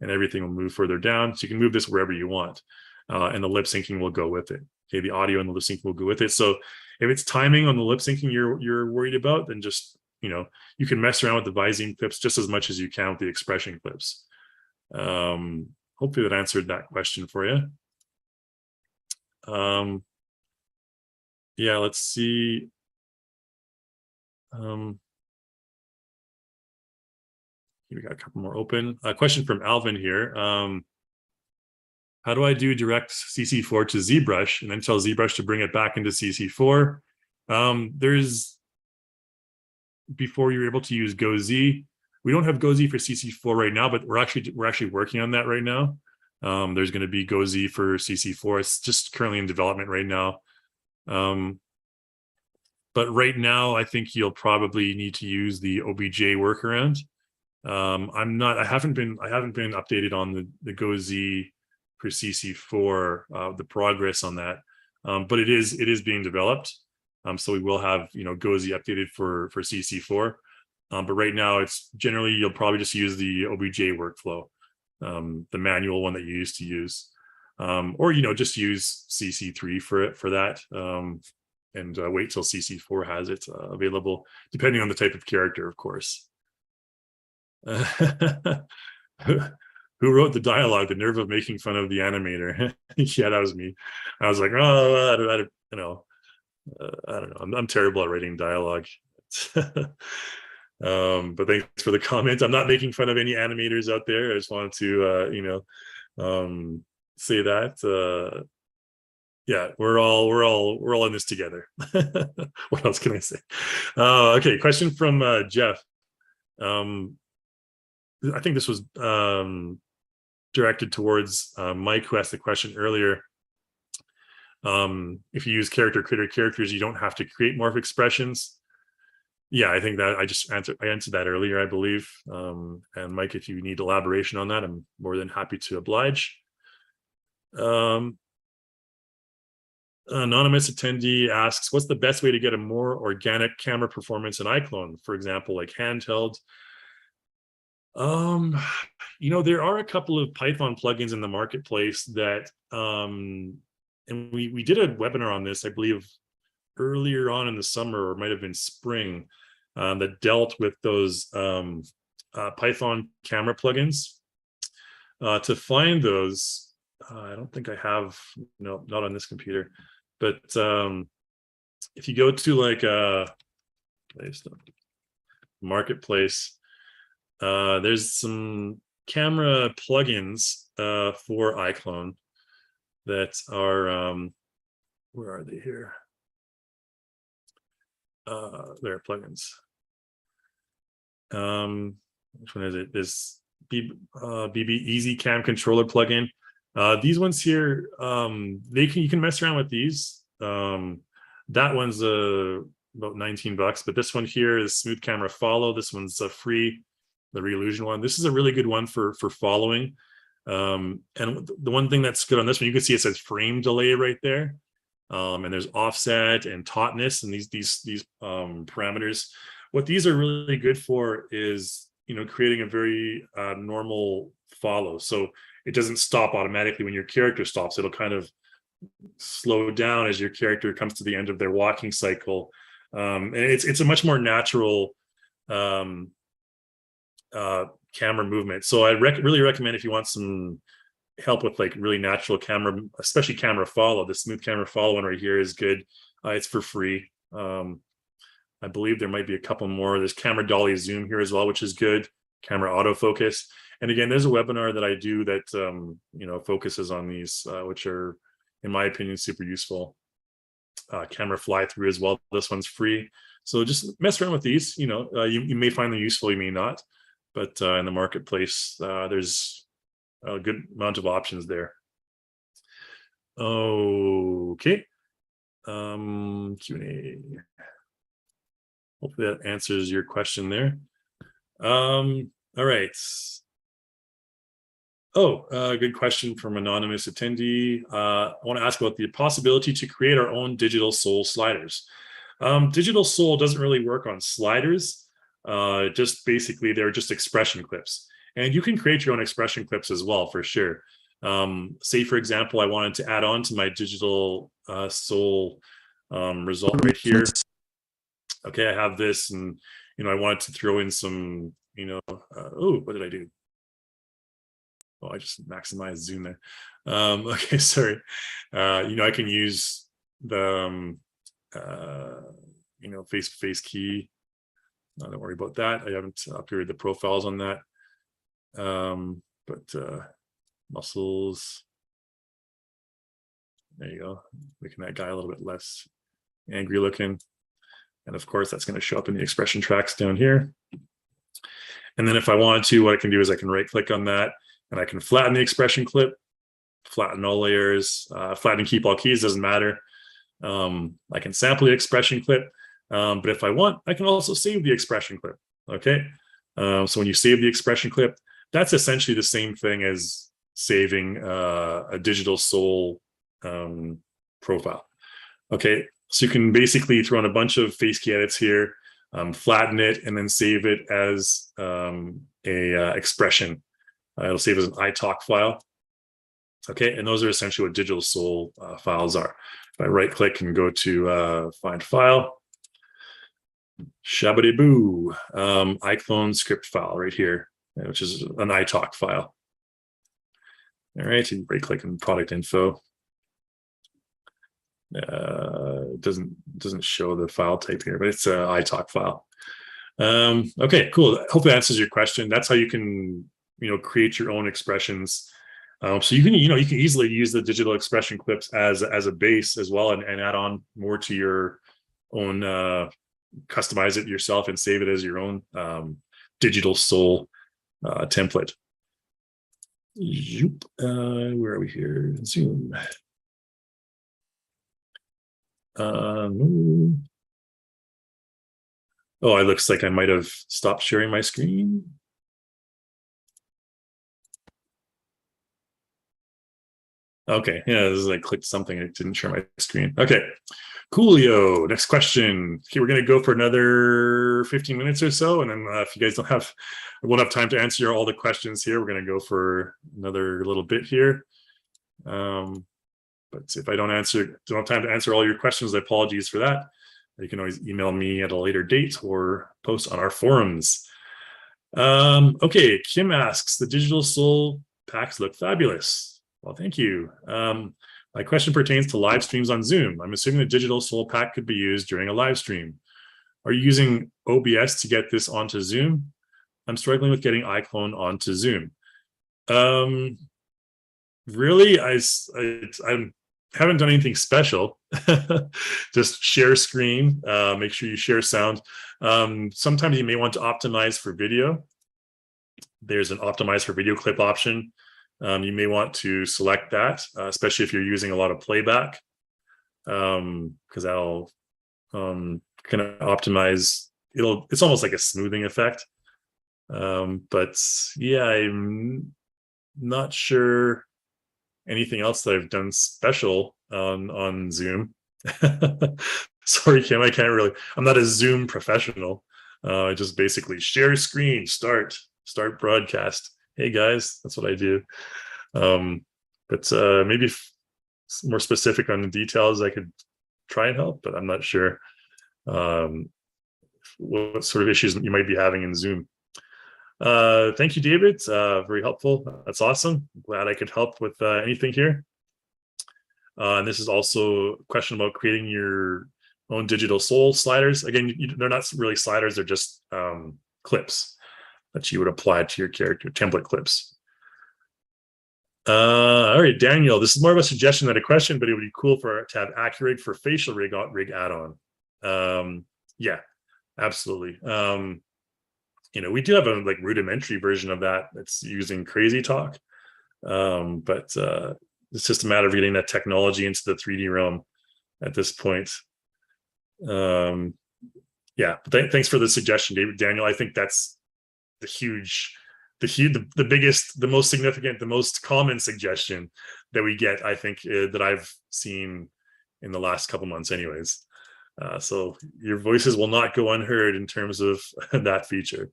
and everything will move further down. So you can move this wherever you want. And the lip syncing will go with it. Okay, the audio and the lip sync will go with it. So if it's timing on the lip syncing you're worried about, then just, you can mess around with the Visine clips just as much as you can with the expression clips. Hopefully that answered that question for you. Yeah, let's see. We got a couple more open. A question from Alvin here. How do I do direct CC4 to ZBrush and then tell ZBrush to bring it back into CC4? Before you're able to use GoZ, we don't have GoZ for CC4 right now, but we're actually working on that right now. There's going to be GoZ for CC4. It's just currently in development right now. But right now, I think you'll probably need to use the OBJ workaround. I haven't been updated on the GoZ for CC4, the progress on that, but it is being developed. So we will have GoZ updated for CC4, but right now it's generally you'll probably just use the OBJ workflow, the manual one that you used to use, or just use CC3 for that, and wait till CC4 has it available, depending on the type of character, of course. Who wrote the dialogue? The nerve of making fun of the animator. Yeah, that was me. I was like, oh, I don't know. I'm terrible at writing dialogue. But thanks for the comment. I'm not making fun of any animators out there. I just wanted to, say that. Yeah, we're all in this together. What else can I say? Okay, question from Jeff. I think this was directed towards Mike, who asked the question earlier. If you use character creator characters, you don't have to create morph expressions. Yeah, I think that I answered that earlier, I believe. And Mike, if you need elaboration on that, I'm more than happy to oblige. Anonymous attendee asks, what's the best way to get a more organic camera performance in iClone? For example, like handheld. There are a couple of Python plugins in the marketplace that, and we did a webinar on this, I believe, earlier on in the summer, or it might have been spring, that dealt with those Python camera plugins. To find those, I don't think I have, no, not on this computer, but if you go to like marketplace, there's some camera plugins for iClone that are where are they here? There are plugins. Which one is it? This BB Easy Cam Controller plugin. These ones here, you can mess around with these. That one's about 19 bucks, but this one here is Smooth Camera Follow. This one's free, the Reillusion one. This is a really good one for following. And the one thing that's good on this one, you can see it says frame delay right there. And there's offset and tautness and these parameters. What these are really good for is, creating a very normal follow. So it doesn't stop automatically when your character stops. It'll kind of slow down as your character comes to the end of their walking cycle. And it's a much more natural camera movement. So I really recommend, if you want some help with like really natural camera, especially camera follow, the Smooth Camera Follow one right here is good. It's for free. I believe there might be a couple more. There's Camera Dolly Zoom here as well, which is good. Camera autofocus. And again, there's a webinar that I do that focuses on these, which are, in my opinion, super useful. Camera Fly Through as well. This one's free. So just mess around with these. You may find them useful, you may not. But in the marketplace, there's a good amount of options there. Okay. Q&A. Hopefully that answers your question there. All right. Good question from anonymous attendee. I want to ask about the possibility to create our own digital soul sliders. Digital soul doesn't really work on sliders. Just basically, they're just expression clips. And you can create your own expression clips as well, for sure. Say, for example, I wanted to add on to my digital soul result right here. Okay, I have this, and I wanted to throw in some, oh, what did I do? Oh, I just maximized zoom there. Okay, sorry. I can use the face-to-face key. Don't worry about that. I haven't upgraded the profiles on that. But muscles. There you go. Making that guy a little bit less angry looking. And of course, that's going to show up in the expression tracks down here. And then if I wanted to, what I can do is I can right click on that and I can flatten the expression clip, flatten all layers, flatten and keep all keys, doesn't matter. I can sample the expression clip, but if I want, I can also save the expression clip. Okay. So when you save the expression clip, that's essentially the same thing as saving a digital soul profile. Okay. So you can basically throw in a bunch of face key edits here, flatten it, and then save it as a expression. It'll save as an iTalk file. Okay, and those are essentially what digital soul files are. If I right click and go to find file, shabba-de-boo, iClone script file right here, which is an iTalk file. All right, and right click on product info. It doesn't show the file type here, but it's an iTalk file. Okay, cool. Hopefully that answers your question. That's how you can create your own expressions. So you can easily use the digital expression clips as a base as well, and add on more to your own, customize it yourself and save it as your own digital soul template. Where are we here? Zoom. Oh, it looks like I might have stopped sharing my screen. Okay, yeah, this is I clicked something, it didn't share my screen. Okay, coolio. Next question. Okay, we're gonna go for another 15 minutes or so, and then if you guys won't have time to answer all the questions here, we're gonna go for another little bit here. But if I don't have time to answer all your questions, apologies for that. You can always email me at a later date or post on our forums. Okay, Kim asks, the digital soul packs look fabulous. Well, thank you. My question pertains to live streams on Zoom. I'm assuming the digital soul pack could be used during a live stream. Are you using OBS to get this onto Zoom? I'm struggling with getting iClone onto Zoom. Really, I haven't done anything special. Just share screen, make sure you share sound. Sometimes you may want to optimize for video. There's an optimize for video clip option. You may want to select that, especially if you're using a lot of playback, because that'll kind of optimize. It's almost like a smoothing effect. But yeah, I'm not sure anything else that I've done special on Zoom. Sorry, Kim, I'm not a Zoom professional. I just basically share screen, start broadcast. Hey guys, that's what I do. But maybe more specific on the details, I could try and help, but I'm not sure what sort of issues you might be having in Zoom. Thank you, David. Very helpful. That's awesome. Glad I could help with anything here. And this is also a question about creating your own digital soul sliders. Again, they're not really sliders, they're just clips that you would apply to your character, template clips. All right, Daniel, this is more of a suggestion than a question, but it would be cool to have Accurate for facial rig add-on. Yeah, absolutely. We do have a rudimentary version of that that's using Crazy Talk, but it's just a matter of getting that technology into the 3D realm at this point. Yeah, thanks for the suggestion, Daniel. I think that's the biggest, the most significant, the most common suggestion that we get, I think, that I've seen in the last couple months anyways. So your voices will not go unheard in terms of that feature.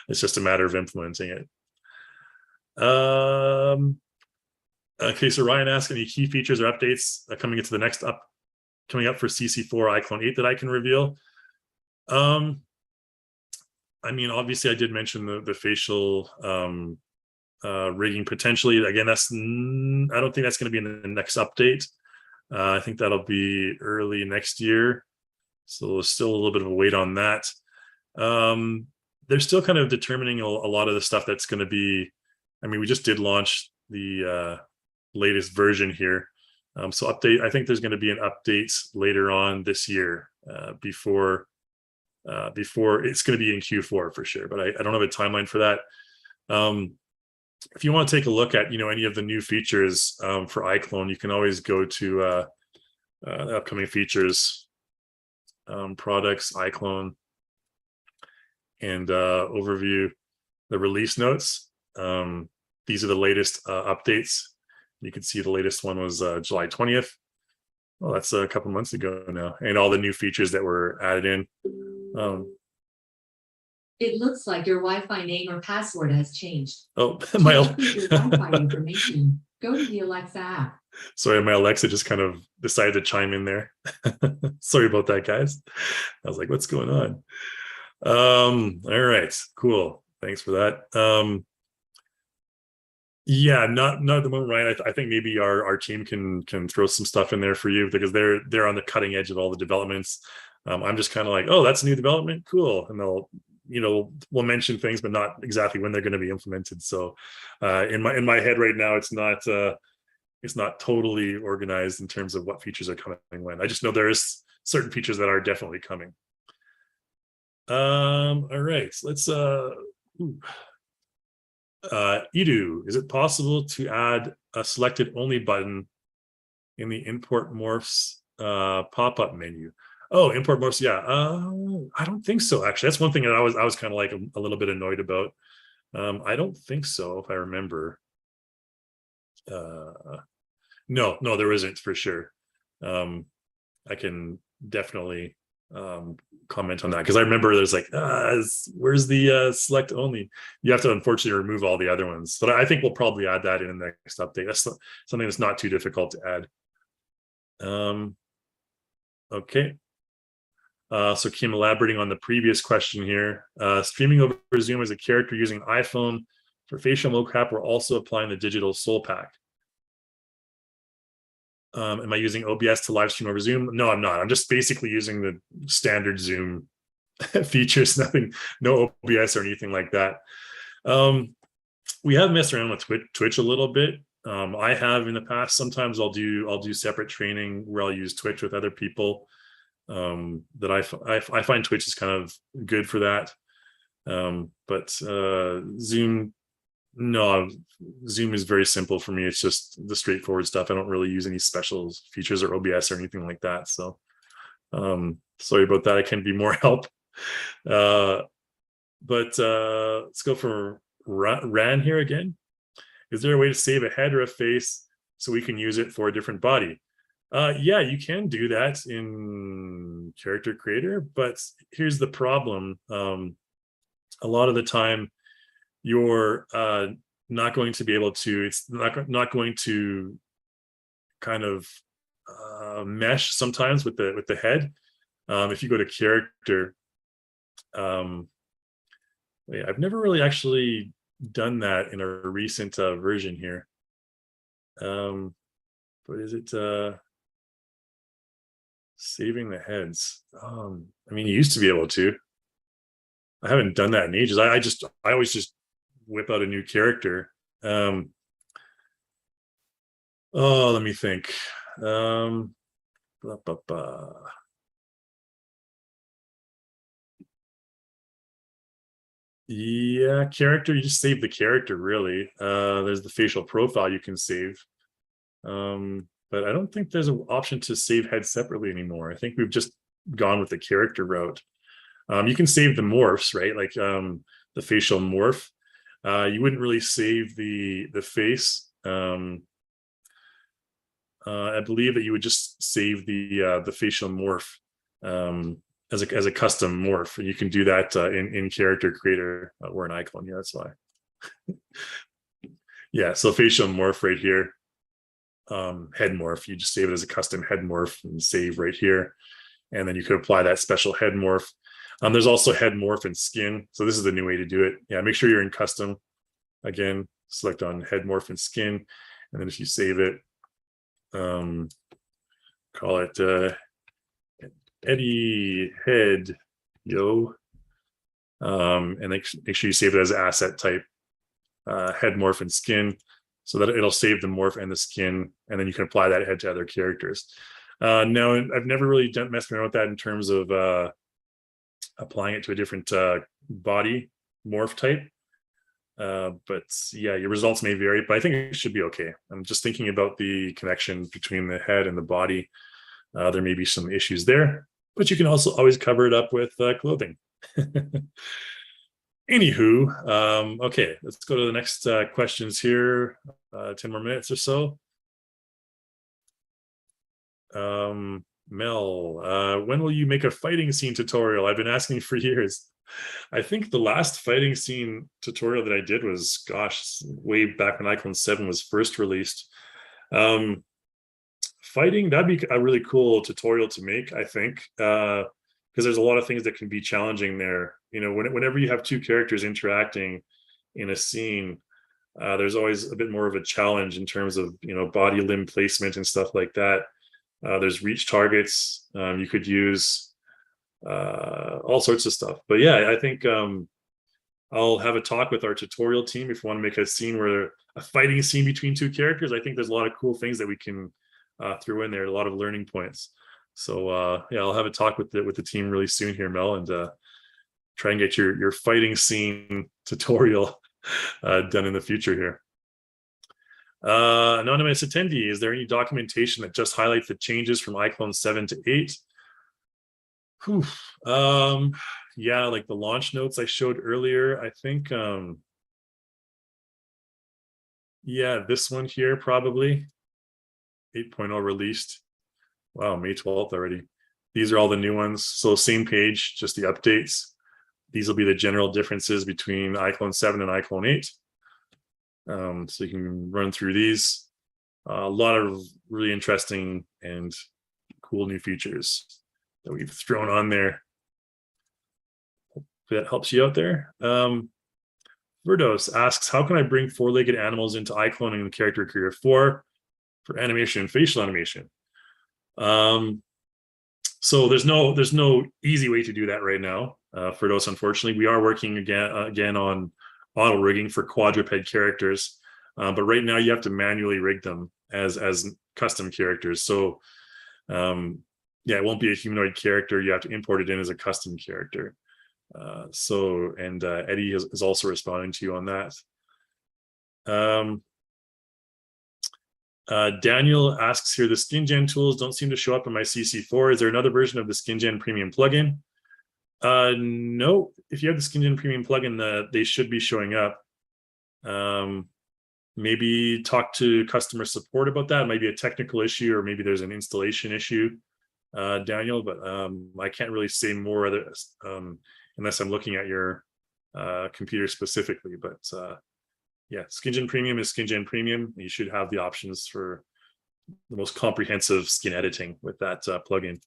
It's just a matter of implementing it. Okay, so Ryan asked, any key features or updates coming into the next coming up for CC4 iClone 8 that I can reveal. I mean, obviously, I did mention the facial rigging potentially. Again, I don't think that's going to be in the next update. I think that'll be early next year. So there's still a little bit of a wait on that. They're still kind of determining a lot of the stuff that's going to be. I mean, we just did launch the latest version here. So I think there's going to be an update later on this year before it's going to be in Q4 for sure, but I don't have a timeline for that. If you want to take a look at, any of the new features for iClone, you can always go to the upcoming features, products, iClone, and overview the release notes. These are the latest updates. You can see the latest one was July 20th. Well, that's a couple months ago now, and all the new features that were added in. It looks like your Wi-Fi name or password has changed. Oh, To my include your Wi-Fi information, go to the Alexa app. sorry, my Alexa just kind of decided to chime in there. Sorry about that, guys. I was like, what's going on? All right, cool. Thanks for that. Yeah, not at the moment, Ryan. I think maybe our team can throw some stuff in there for you, because they're on the cutting edge of all the developments. I'm just kind of like, oh, that's a new development, cool, and they'll we'll mention things, but not exactly when they're going to be implemented. So in my head right now, it's not totally organized in terms of what features are coming when. I just know there is certain features that are definitely coming. All right, let's Edu, is it possible to add a selected only button in the import morphs pop-up menu? Oh, import morphs, yeah. I don't think so, actually. That's one thing that I was kind of like a little bit annoyed about. I don't think so, if I remember. No, there isn't for sure. I can definitely comment on that, because I remember there's like, where's the select only? You have to unfortunately remove all the other ones, but I think we'll probably add that in the next update. That's something that's not too difficult to add. Okay. So Kim, elaborating on the previous question here, streaming over Zoom as a character using iPhone for facial mocap, we're also applying the digital soul pack. Am I using OBS to live stream over Zoom? No, I'm not. I'm just basically using the standard Zoom features, no OBS or anything like that. We have messed around with Twitch a little bit. I have in the past. Sometimes I'll do separate training where I'll use Twitch with other people. That I find Twitch is kind of good for that. But Zoom, no, Zoom is very simple for me. It's just the straightforward stuff. I don't really use any special features or OBS or anything like that. So sorry about that. I can be more help. But let's go for Ran here again. Is there a way to save a head or a face so we can use it for a different body? Yeah, you can do that in Character Creator, but here's the problem. A lot of the time, you're not going to be able to. It's not going to kind of mesh sometimes with the head. If you go to Character, wait, I've never really actually done that in a recent version here. But is it saving the heads? I mean, you used to be able to. I haven't done that in ages. I always just whip out a new character. Oh, let me think. Yeah, character, you just save the character, really. There's the facial profile you can save. But I don't think there's an option to save head separately anymore. I think we've just gone with the character route. You can save the morphs, right? Like the facial morph. You wouldn't really save the face. I believe that you would just save the facial morph as a custom morph, and you can do that in Character Creator or an iClone. Yeah, that's why. Yeah, so facial morph right here. head morph. You just save it as a custom head morph and save right here. And then you could apply that special head morph. There's also head morph and skin. So this is the new way to do it. Yeah, make sure you're in custom. Again, select on head morph and skin. And then if you save it, call it Eddie head, yo. And make sure you save it as asset type, head morph and skin, so that it'll save the morph and the skin, and then you can apply that head to other characters. Now, I've never really messed around with that in terms of applying it to a different body morph type. But yeah, your results may vary, but I think it should be okay. I'm just thinking about the connection between the head and the body. There may be some issues there, but you can also always cover it up with clothing. Anywho, okay, let's go to the next questions here. 10 more minutes or so. Mel, when will you make a fighting scene tutorial? I've been asking for years. I think the last fighting scene tutorial that I did was, gosh, way back when iClone 7 was first released. Fighting, that'd be a really cool tutorial to make, I think, because there's a lot of things that can be challenging there. You know, whenever you have two characters interacting in a scene, there's always a bit more of a challenge in terms of, you know, body limb placement and stuff like that. There's reach targets. You could use all sorts of stuff. But yeah, I think I'll have a talk with our tutorial team if you want to make a scene where a fighting scene between two characters. I think there's a lot of cool things that we can throw in there, a lot of learning points. So yeah, I'll have a talk with the team really soon here, Mel, and try and get your fighting scene tutorial done in the future here. Anonymous attendee, is there any documentation that just highlights the changes from iClone 7 to 8? Whew. Yeah, like the launch notes I showed earlier, I think yeah, this one here probably 8.0 released. Wow, May 12th already. These are all the new ones. So same page, just the updates. These will be the general differences between iClone 7 and iClone 8. So you can run through these. A lot of really interesting and cool new features that we've thrown on there. Hope that helps you out there. Verdos asks, how can I bring four-legged animals into iCloning in the Character Creator 4 for animation and facial animation? So there's no easy way to do that right now, Verdos, unfortunately. We are working again on auto rigging for quadruped characters, but right now you have to manually rig them as custom characters. So yeah, it won't be a humanoid character. You have to import it in as a custom character. Eddie is also responding to you on that. Daniel asks here, the SkinGen tools don't seem to show up in my CC4. Is there another version of the SkinGen Premium plugin? No, if you have the SkinGen Premium plugin, they should be showing up. Maybe talk to customer support about that. It might be a technical issue, or maybe there's an installation issue, Daniel, but I can't really say more unless I'm looking at your computer specifically. But yeah, SkinGen Premium is SkinGen Premium. You should have the options for the most comprehensive skin editing with that plugin.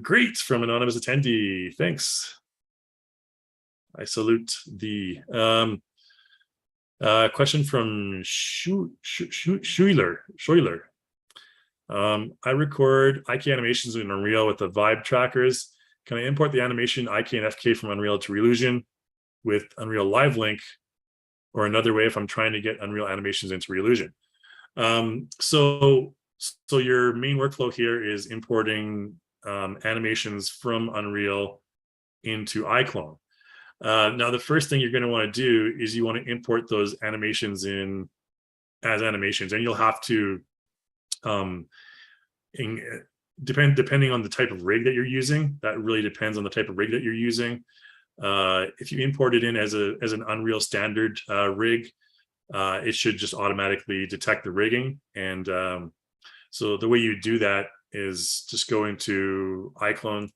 Great, from anonymous attendee. Thanks. I salute thee. Question from Schuyler. I record IK animations in Unreal with the vibe trackers. Can I import the animation IK and FK from Unreal to Relusion with Unreal Live Link, or another way if I'm trying to get Unreal animations into Relusion? So your main workflow here is importing animations from Unreal into iClone. Now, the first thing you're going to want to do is you want to import those animations in as animations, and you'll have to, depending on the type of rig that you're using, that really depends on the type of rig that you're using. If you import it in as an Unreal standard rig, it should just automatically detect the rigging. And so the way you do that is just go into iClone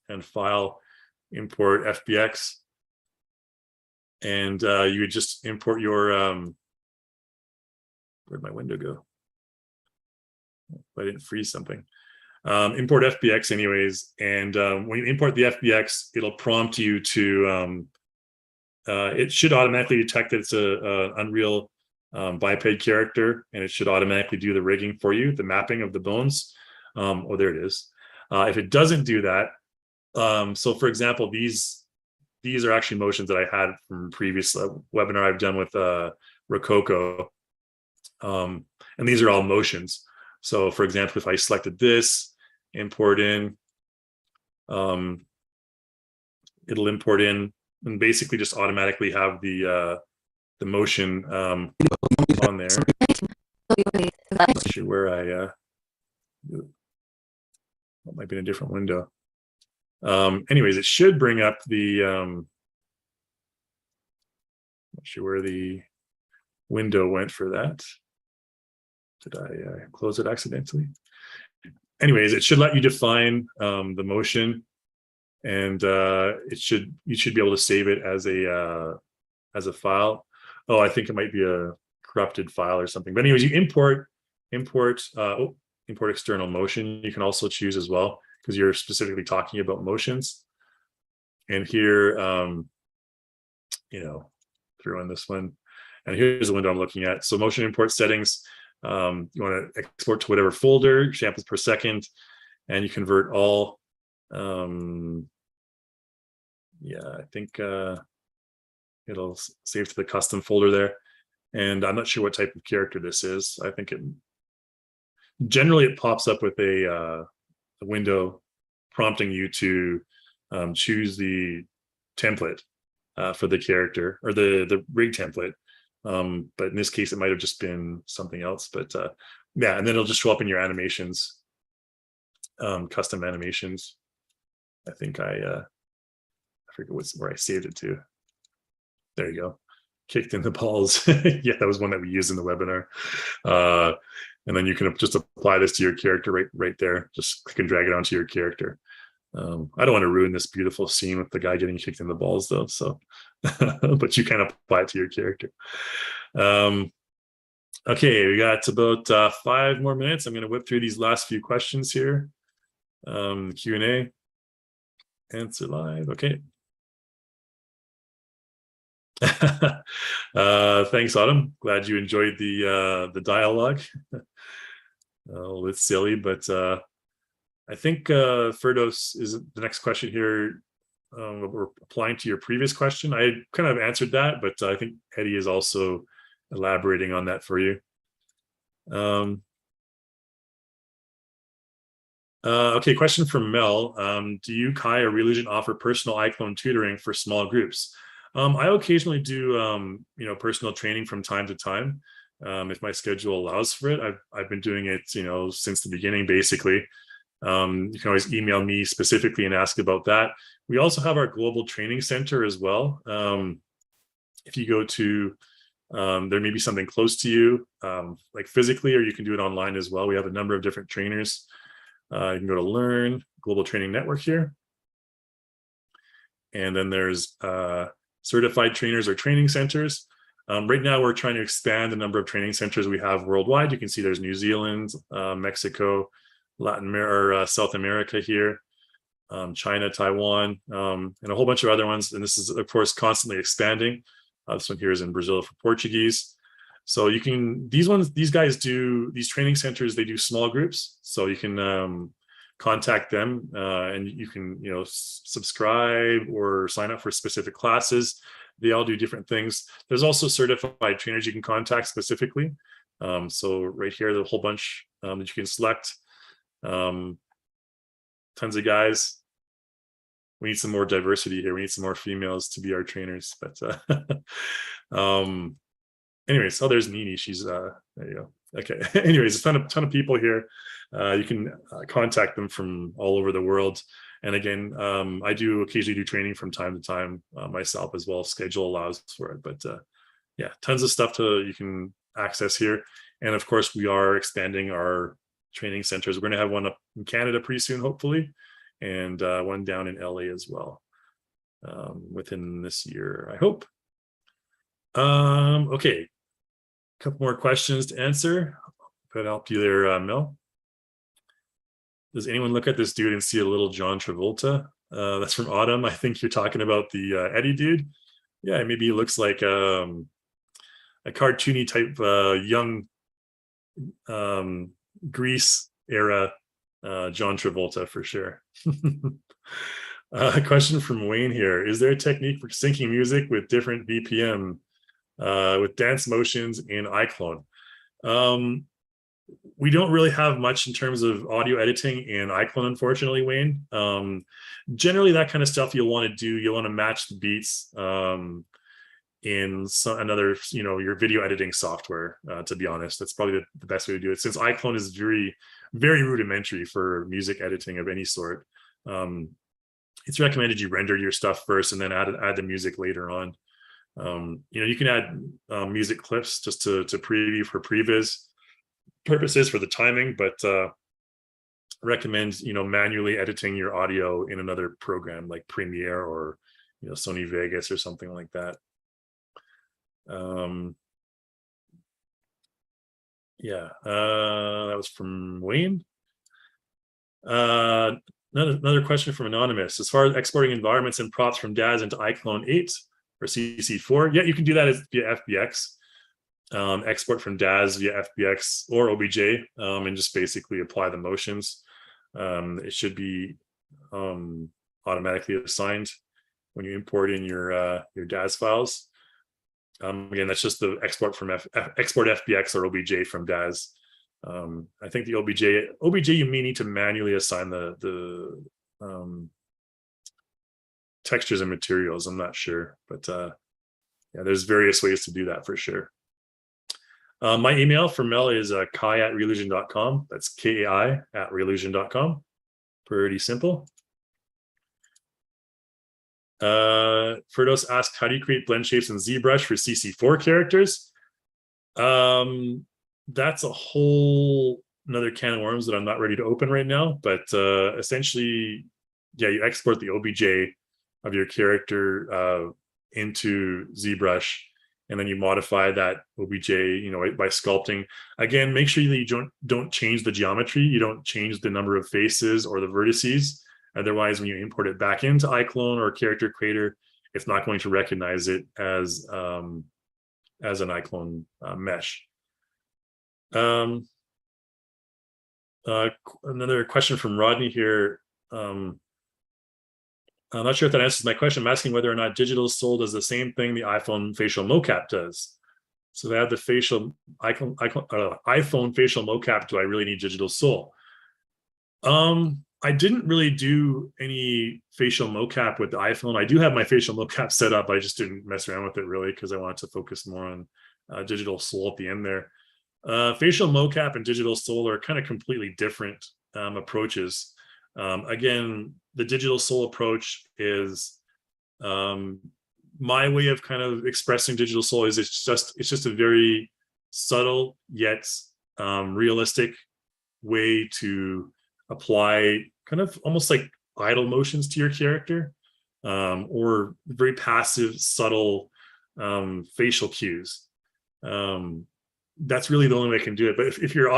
and File, Import FBX, and you would just import your Where'd my window go? I didn't freeze something. Import FBX anyways. And when you import the FBX, it'll prompt you to, it should automatically detect that it's a Unreal biped character, and it should automatically do the rigging for you, the mapping of the bones. Oh, there it is. If it doesn't do that, so for example, these are actually motions that I had from previous webinar I've done with Rococo. And these are all motions. So for example, if I selected this, import in, it'll import in and basically just automatically have the motion on there. Not sure where that might be in a different window. Anyways, it should bring up the not sure where the window went for that. Did I close it accidentally? Anyways, it should let you define the motion, and you should be able to save it as a file. Oh, I think it might be a corrupted file or something. But anyways, you import external motion. You can also choose as well, because you're specifically talking about motions. And here, throw in this one. And here's the window I'm looking at. So motion import settings, you want to export to whatever folder, samples per second, and you convert all. Yeah, I think it'll save to the custom folder there. And I'm not sure what type of character this is. I think generally it pops up with a window prompting you to choose the template for the character, or the rig template. But in this case, it might have just been something else. But yeah, and then it'll just show up in your animations, custom animations. I think I forget where I saved it to. There you go. Kicked in the balls. Yeah, that was one that we used in the webinar. And then you can just apply this to your character right there. Just click and drag it onto your character. I don't want to ruin this beautiful scene with the guy getting kicked in the balls, though. So, but you can apply it to your character. Okay, we got about 5 more minutes. I'm going to whip through these last few questions here. Q&A. Answer live. Okay. Thanks, Autumn. Glad you enjoyed the dialogue. A little bit silly, but I think Ferdos is the next question here. We're applying to your previous question. I kind of answered that, but I think Eddie is also elaborating on that for you. Okay, question from Mel. Do you, Kai, or Relusion offer personal iClone tutoring for small groups? I occasionally do, personal training from time to time, if my schedule allows for it. I've been doing it, since the beginning, basically. You can always email me specifically and ask about that. We also have our global training center as well. If you go to, there may be something close to you, like physically, or you can do it online as well. We have a number of different trainers. You can go to Learn, Global Training Network here. And then there's certified trainers or training centers. Right now, we're trying to expand the number of training centers we have worldwide. You can see there's New Zealand, Mexico, Latin America, or South America here, China, Taiwan, and a whole bunch of other ones. And this is, of course, constantly expanding. This one here is in Brazil for Portuguese. So you can, these guys do, these training centers, they do small groups. So you can contact them and you can, subscribe or sign up for specific classes. They all do different things. There's also certified trainers you can contact specifically. So right here, there's a whole bunch that you can select. Tons of guys. We need some more diversity here. We need some more females to be our trainers. But anyways, oh, there's Nini. She's there you go. Okay. Anyways, a ton of people here. You can contact them from all over the world. And again, I do occasionally do training from time to time myself as well. Schedule allows for it. But yeah, tons of stuff you can access here. And of course, we are expanding our training centers. We're going to have one up in Canada pretty soon, hopefully, and one down in LA as well within this year, I hope. Okay, couple more questions to answer. Could help you there, Mel. Does anyone look at this dude and see a little John Travolta? That's from Autumn. I think you're talking about the Eddie dude. Yeah, maybe he looks like a cartoony type young Grease era John Travolta for sure. A question from Wayne here. Is there a technique for syncing music with different BPM with dance motions in iClone? We don't really have much in terms of audio editing in iClone, unfortunately, Wayne. Generally, that kind of stuff you'll want to do. You'll want to match the beats in another, your video editing software. To be honest, that's probably the best way to do it, since iClone is very, very rudimentary for music editing of any sort. It's recommended you render your stuff first and then add the music later on. You can add music clips just to preview for previs purposes for the timing, but recommend manually editing your audio in another program like Premiere or Sony Vegas or something like that. That was from Wayne. Another question from Anonymous. As far as exporting environments and props from DAZ into iClone 8 or CC4, yeah, you can do that via FBX. Export from DAZ via FBX or OBJ, and just basically apply the motions. It should be automatically assigned when you import in your DAZ files. Again, that's just the export from export FBX or OBJ from DAZ. I think the OBJ you may need to manually assign the textures and materials. I'm not sure, but yeah, there's various ways to do that for sure. My email for Mel is kai@reallusion.com. That's kai@reallusion.com. Pretty simple. Ferdos asked, how do you create blend shapes in ZBrush for CC4 characters? That's a whole another can of worms that I'm not ready to open right now, but essentially, yeah, you export the OBJ of your character into ZBrush, and then you modify that OBJ, by sculpting. Again, make sure that you don't change the geometry. You don't change the number of faces or the vertices. Otherwise, when you import it back into iClone or Character Creator, it's not going to recognize it as an iClone mesh. Another question from Rodney here. I'm not sure if that answers my question. I'm asking whether or not Digital Soul does the same thing the iPhone Facial Mocap does. So they have the iPhone Facial Mocap. Do I really need Digital Soul? I didn't really do any facial mocap with the iPhone. I do have my facial mocap set up. I just didn't mess around with it really because I wanted to focus more on Digital Soul at the end there. Facial mocap and Digital Soul are kind of completely different approaches. Again, the Digital Soul approach is my way of kind of expressing Digital Soul is it's just a very subtle yet realistic way to apply kind of almost like idle motions to your character, or very passive, subtle facial cues. That's really the only way I can do it. But if you're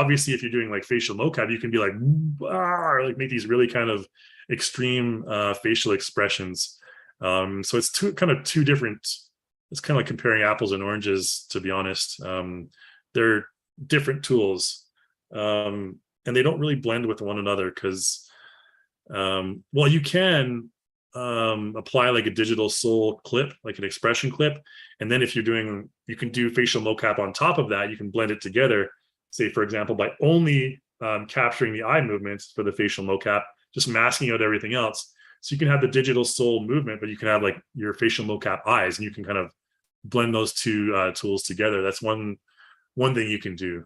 doing like facial mocap, you can be like, or like make these really kind of extreme facial expressions. So it's two different. It's kind of like comparing apples and oranges, to be honest. They're different tools, and they don't really blend with one another because, well, you can apply like a Digital Soul clip, like an expression clip, and then if you can do facial mocap on top of that. You can blend it together, say for example, by only capturing the eye movements for the facial mocap, just masking out everything else. So you can have the Digital Soul movement, but you can have like your facial mocap eyes, and you can kind of blend those two tools together. That's one thing you can do.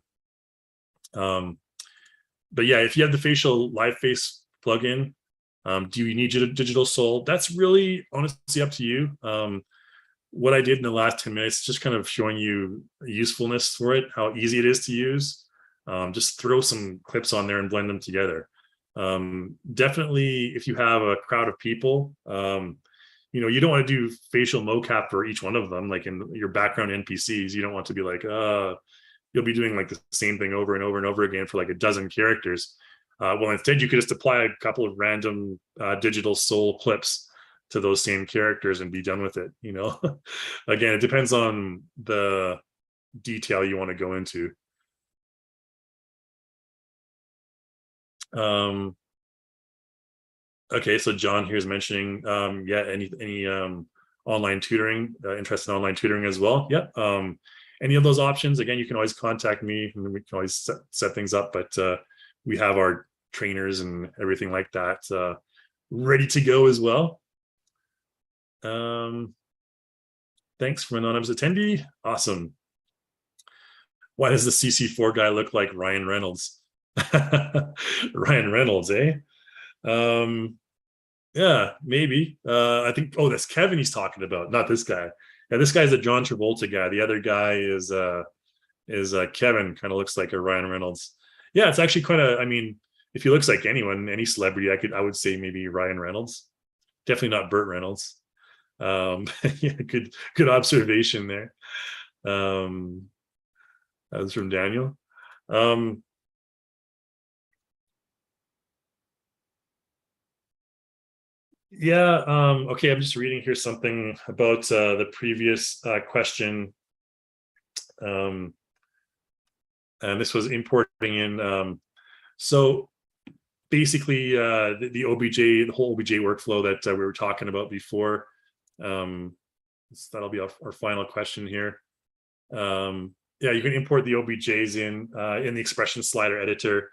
But yeah, if you have the facial live face plugin, do you need Digital Soul? That's really honestly up to you. What I did in the last 10 minutes, just kind of showing you usefulness for it, how easy it is to use. Just throw some clips on there and blend them together. Definitely, if you have a crowd of people, you don't want to do facial mocap for each one of them, like in your background NPCs. You don't want to be like, you'll be doing like the same thing over and over and over again for like a dozen characters. Well, instead you could just apply a couple of random digital soul clips to those same characters and be done with it, you know. Again, it depends on the detail you want to go into. Okay, so John here is mentioning, yeah, any online tutoring, interested in online tutoring as well. Yeah, any of those options, again, you can always contact me and we can always set things up, but we have our trainers and everything like that ready to go as well. Thanks from anonymous attendee. Awesome. Why does the CC4 guy look like Ryan Reynolds? Ryan Reynolds, eh? Yeah, maybe. I think, oh, that's Kevin he's talking about, not this guy. Yeah, this guy's a John Travolta guy. The other guy is Kevin, kind of looks like a Ryan Reynolds. Yeah, it's actually quite a, I mean, if he looks like anyone, any celebrity, I would say maybe Ryan Reynolds. Definitely not Burt Reynolds. Yeah, good observation there. That was from Daniel. Yeah, okay, I'm just reading here something about the previous question. And this was importing in. So basically, the OBJ, the whole OBJ workflow that we were talking about before. That'll be our final question here. Yeah, you can import the OBJs in the expression slider editor.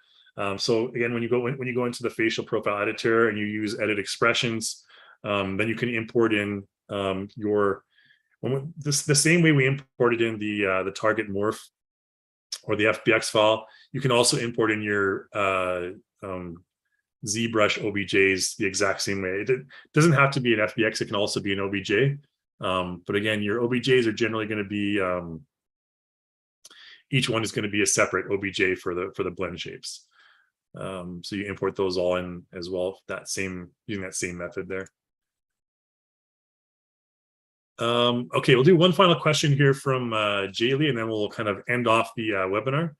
So again, when you go into the facial profile editor and you use edit expressions, then you can import in the same way we imported in the target morph or the FBX file. You can also import in your ZBrush OBJs the exact same way. It doesn't have to be an FBX; it can also be an OBJ. But again, your OBJs are generally going to be each one is going to be a separate OBJ for the blend shapes. So you import those all in as well, using that same method there. Okay, we'll do one final question here from Jaylee, and then we'll kind of end off the webinar.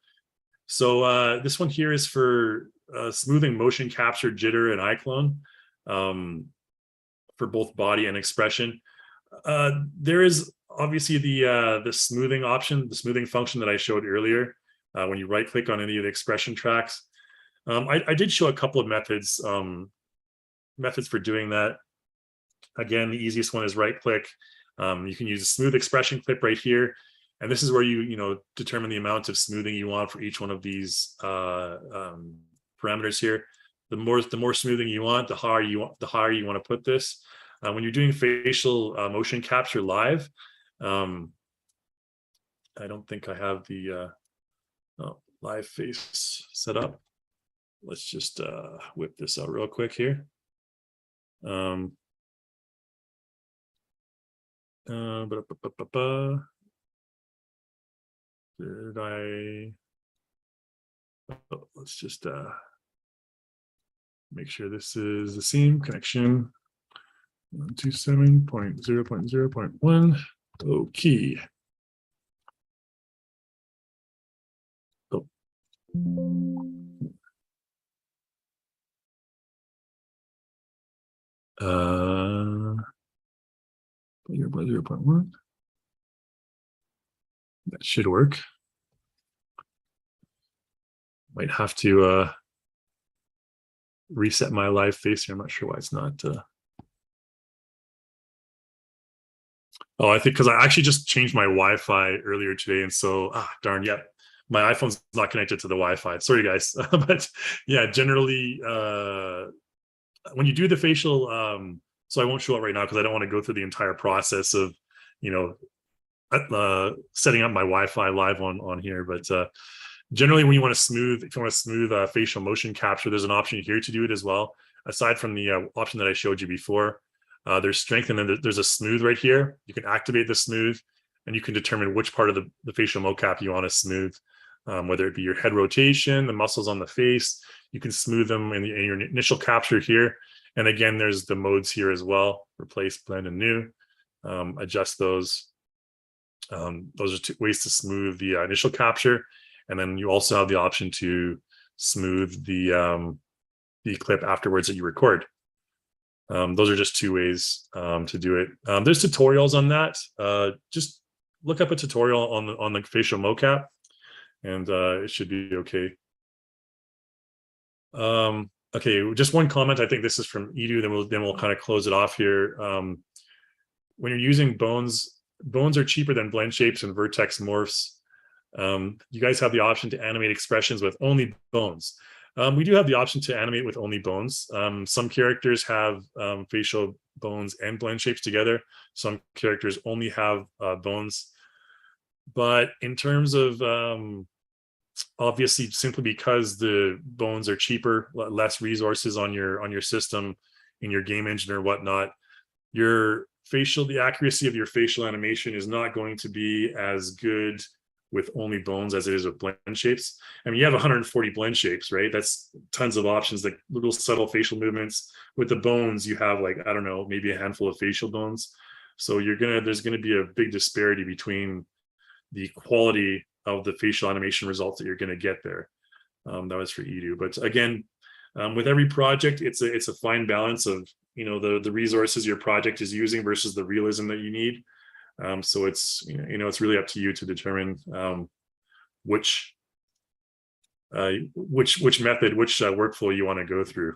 So this one here is for smoothing motion capture, jitter, and iClone for both body and expression. There is obviously the smoothing option, the smoothing function that I showed earlier when you right click on any of the expression tracks. I did show a couple of methods for doing that. Again, the easiest one is right click. You can use a smooth expression clip right here, and this is where you determine the amount of smoothing you want for each one of these parameters here. The more smoothing you want, the higher you want to put this. When you're doing facial motion capture live, I don't think I have the live face set up. Let's just whip this out real quick here. Did I? Oh, let's just make sure this is the same connection. 127.0.0.1. Okay. Oh. 0.1. That should work. Might have to reset my live face here. I'm not sure why it's not. Oh, I think because I actually just changed my Wi-Fi earlier today, and so darn, yeah, my iPhone's not connected to the Wi-Fi. Sorry, guys, but yeah, generally when you do the facial, so I won't show it right now because I don't want to go through the entire process of setting up my Wi-Fi live on here, but generally when you want to smooth, if you want to smooth facial motion capture, there's an option here to do it as well. Aside from the option that I showed you before, there's strength, and then there's a smooth right here. You can activate the smooth, and you can determine which part of the facial mocap you want to smooth, whether it be your head rotation, the muscles on the face. You can smooth them in your initial capture here. And again, there's the modes here as well: replace, blend, and new. Adjust those. Those are two ways to smooth the initial capture, and then you also have the option to smooth the clip afterwards that you record. Those are just two ways to do it. There's tutorials on that. Just look up a tutorial on the Facial Mocap, and it should be okay. Okay, just one comment. I think this is from Edu. Then we'll kind of close it off here. When you're using bones are cheaper than blend shapes and vertex morphs. You guys have the option to animate expressions with only bones. We do have the option to animate with only bones. Some characters have facial bones and blend shapes together. Some characters only have bones. But in terms of obviously, simply because the bones are cheaper, less resources on your system, in your game engine or whatnot, the accuracy of your facial animation is not going to be as good with only bones as it is with blend shapes. I mean, you have 140 blend shapes, right? That's tons of options, like little subtle facial movements. With the bones, you have, like, I don't know, maybe a handful of facial bones. So there's gonna be a big disparity between the quality of the facial animation results that you're gonna get there. That was for Edu. But again, with every project, it's a fine balance of, the resources your project is using versus the realism that you need. So it's really up to you to determine which method, which workflow you want to go through.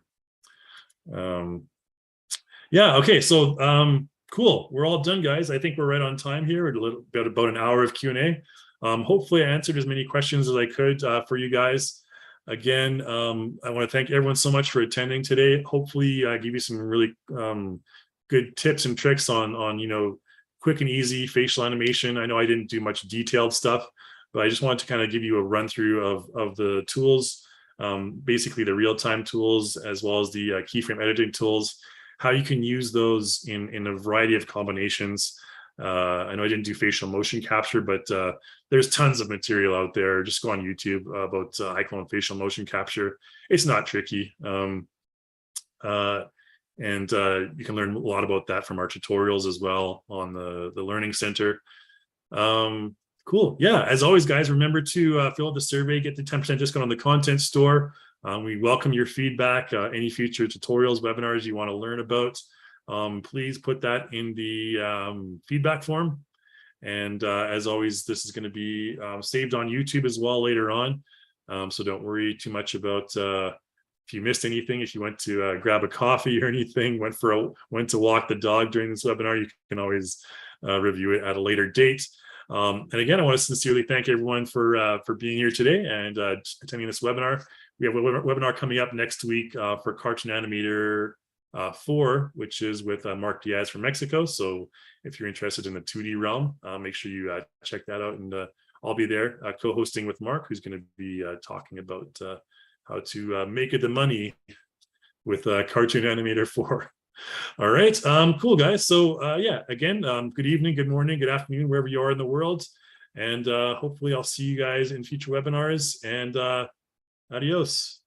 Yeah. Okay. So cool. We're all done, guys. I think we're right on time here. We're a little bit about an hour of Q&A. Hopefully, I answered as many questions as I could for you guys. Again, I want to thank everyone so much for attending today. Hopefully, I give you some really good tips and tricks on quick and easy facial animation. I know I didn't do much detailed stuff, but I just wanted to kind of give you a run through of the tools, basically the real-time tools, as well as the keyframe editing tools, how you can use those in a variety of combinations. I know I didn't do facial motion capture, but there's tons of material out there. Just go on YouTube about iClone facial motion capture. It's not tricky. And you can learn a lot about that from our tutorials as well on the Learning Center. Cool. Yeah, as always, guys, remember to fill out the survey, get the 10% discount on the content store. We welcome your feedback, any future tutorials, webinars you want to learn about. Please put that in the feedback form. And as always, this is going to be saved on YouTube as well later on. So don't worry too much about if you missed anything. If you went to grab a coffee or anything, went to walk the dog during this webinar, you can always review it at a later date. And again, I want to sincerely thank everyone for being here today and attending this webinar. We have a webinar coming up next week for Cartoon Animator 4, which is with Mark Diaz from Mexico. So if you're interested in the 2D realm, make sure you check that out. And I'll be there co-hosting with Mark, who's going to be talking about how to make it the money with Cartoon Animator 4. All right, cool, guys. So yeah, again, good evening, good morning, good afternoon, wherever you are in the world. And hopefully I'll see you guys in future webinars, and adios.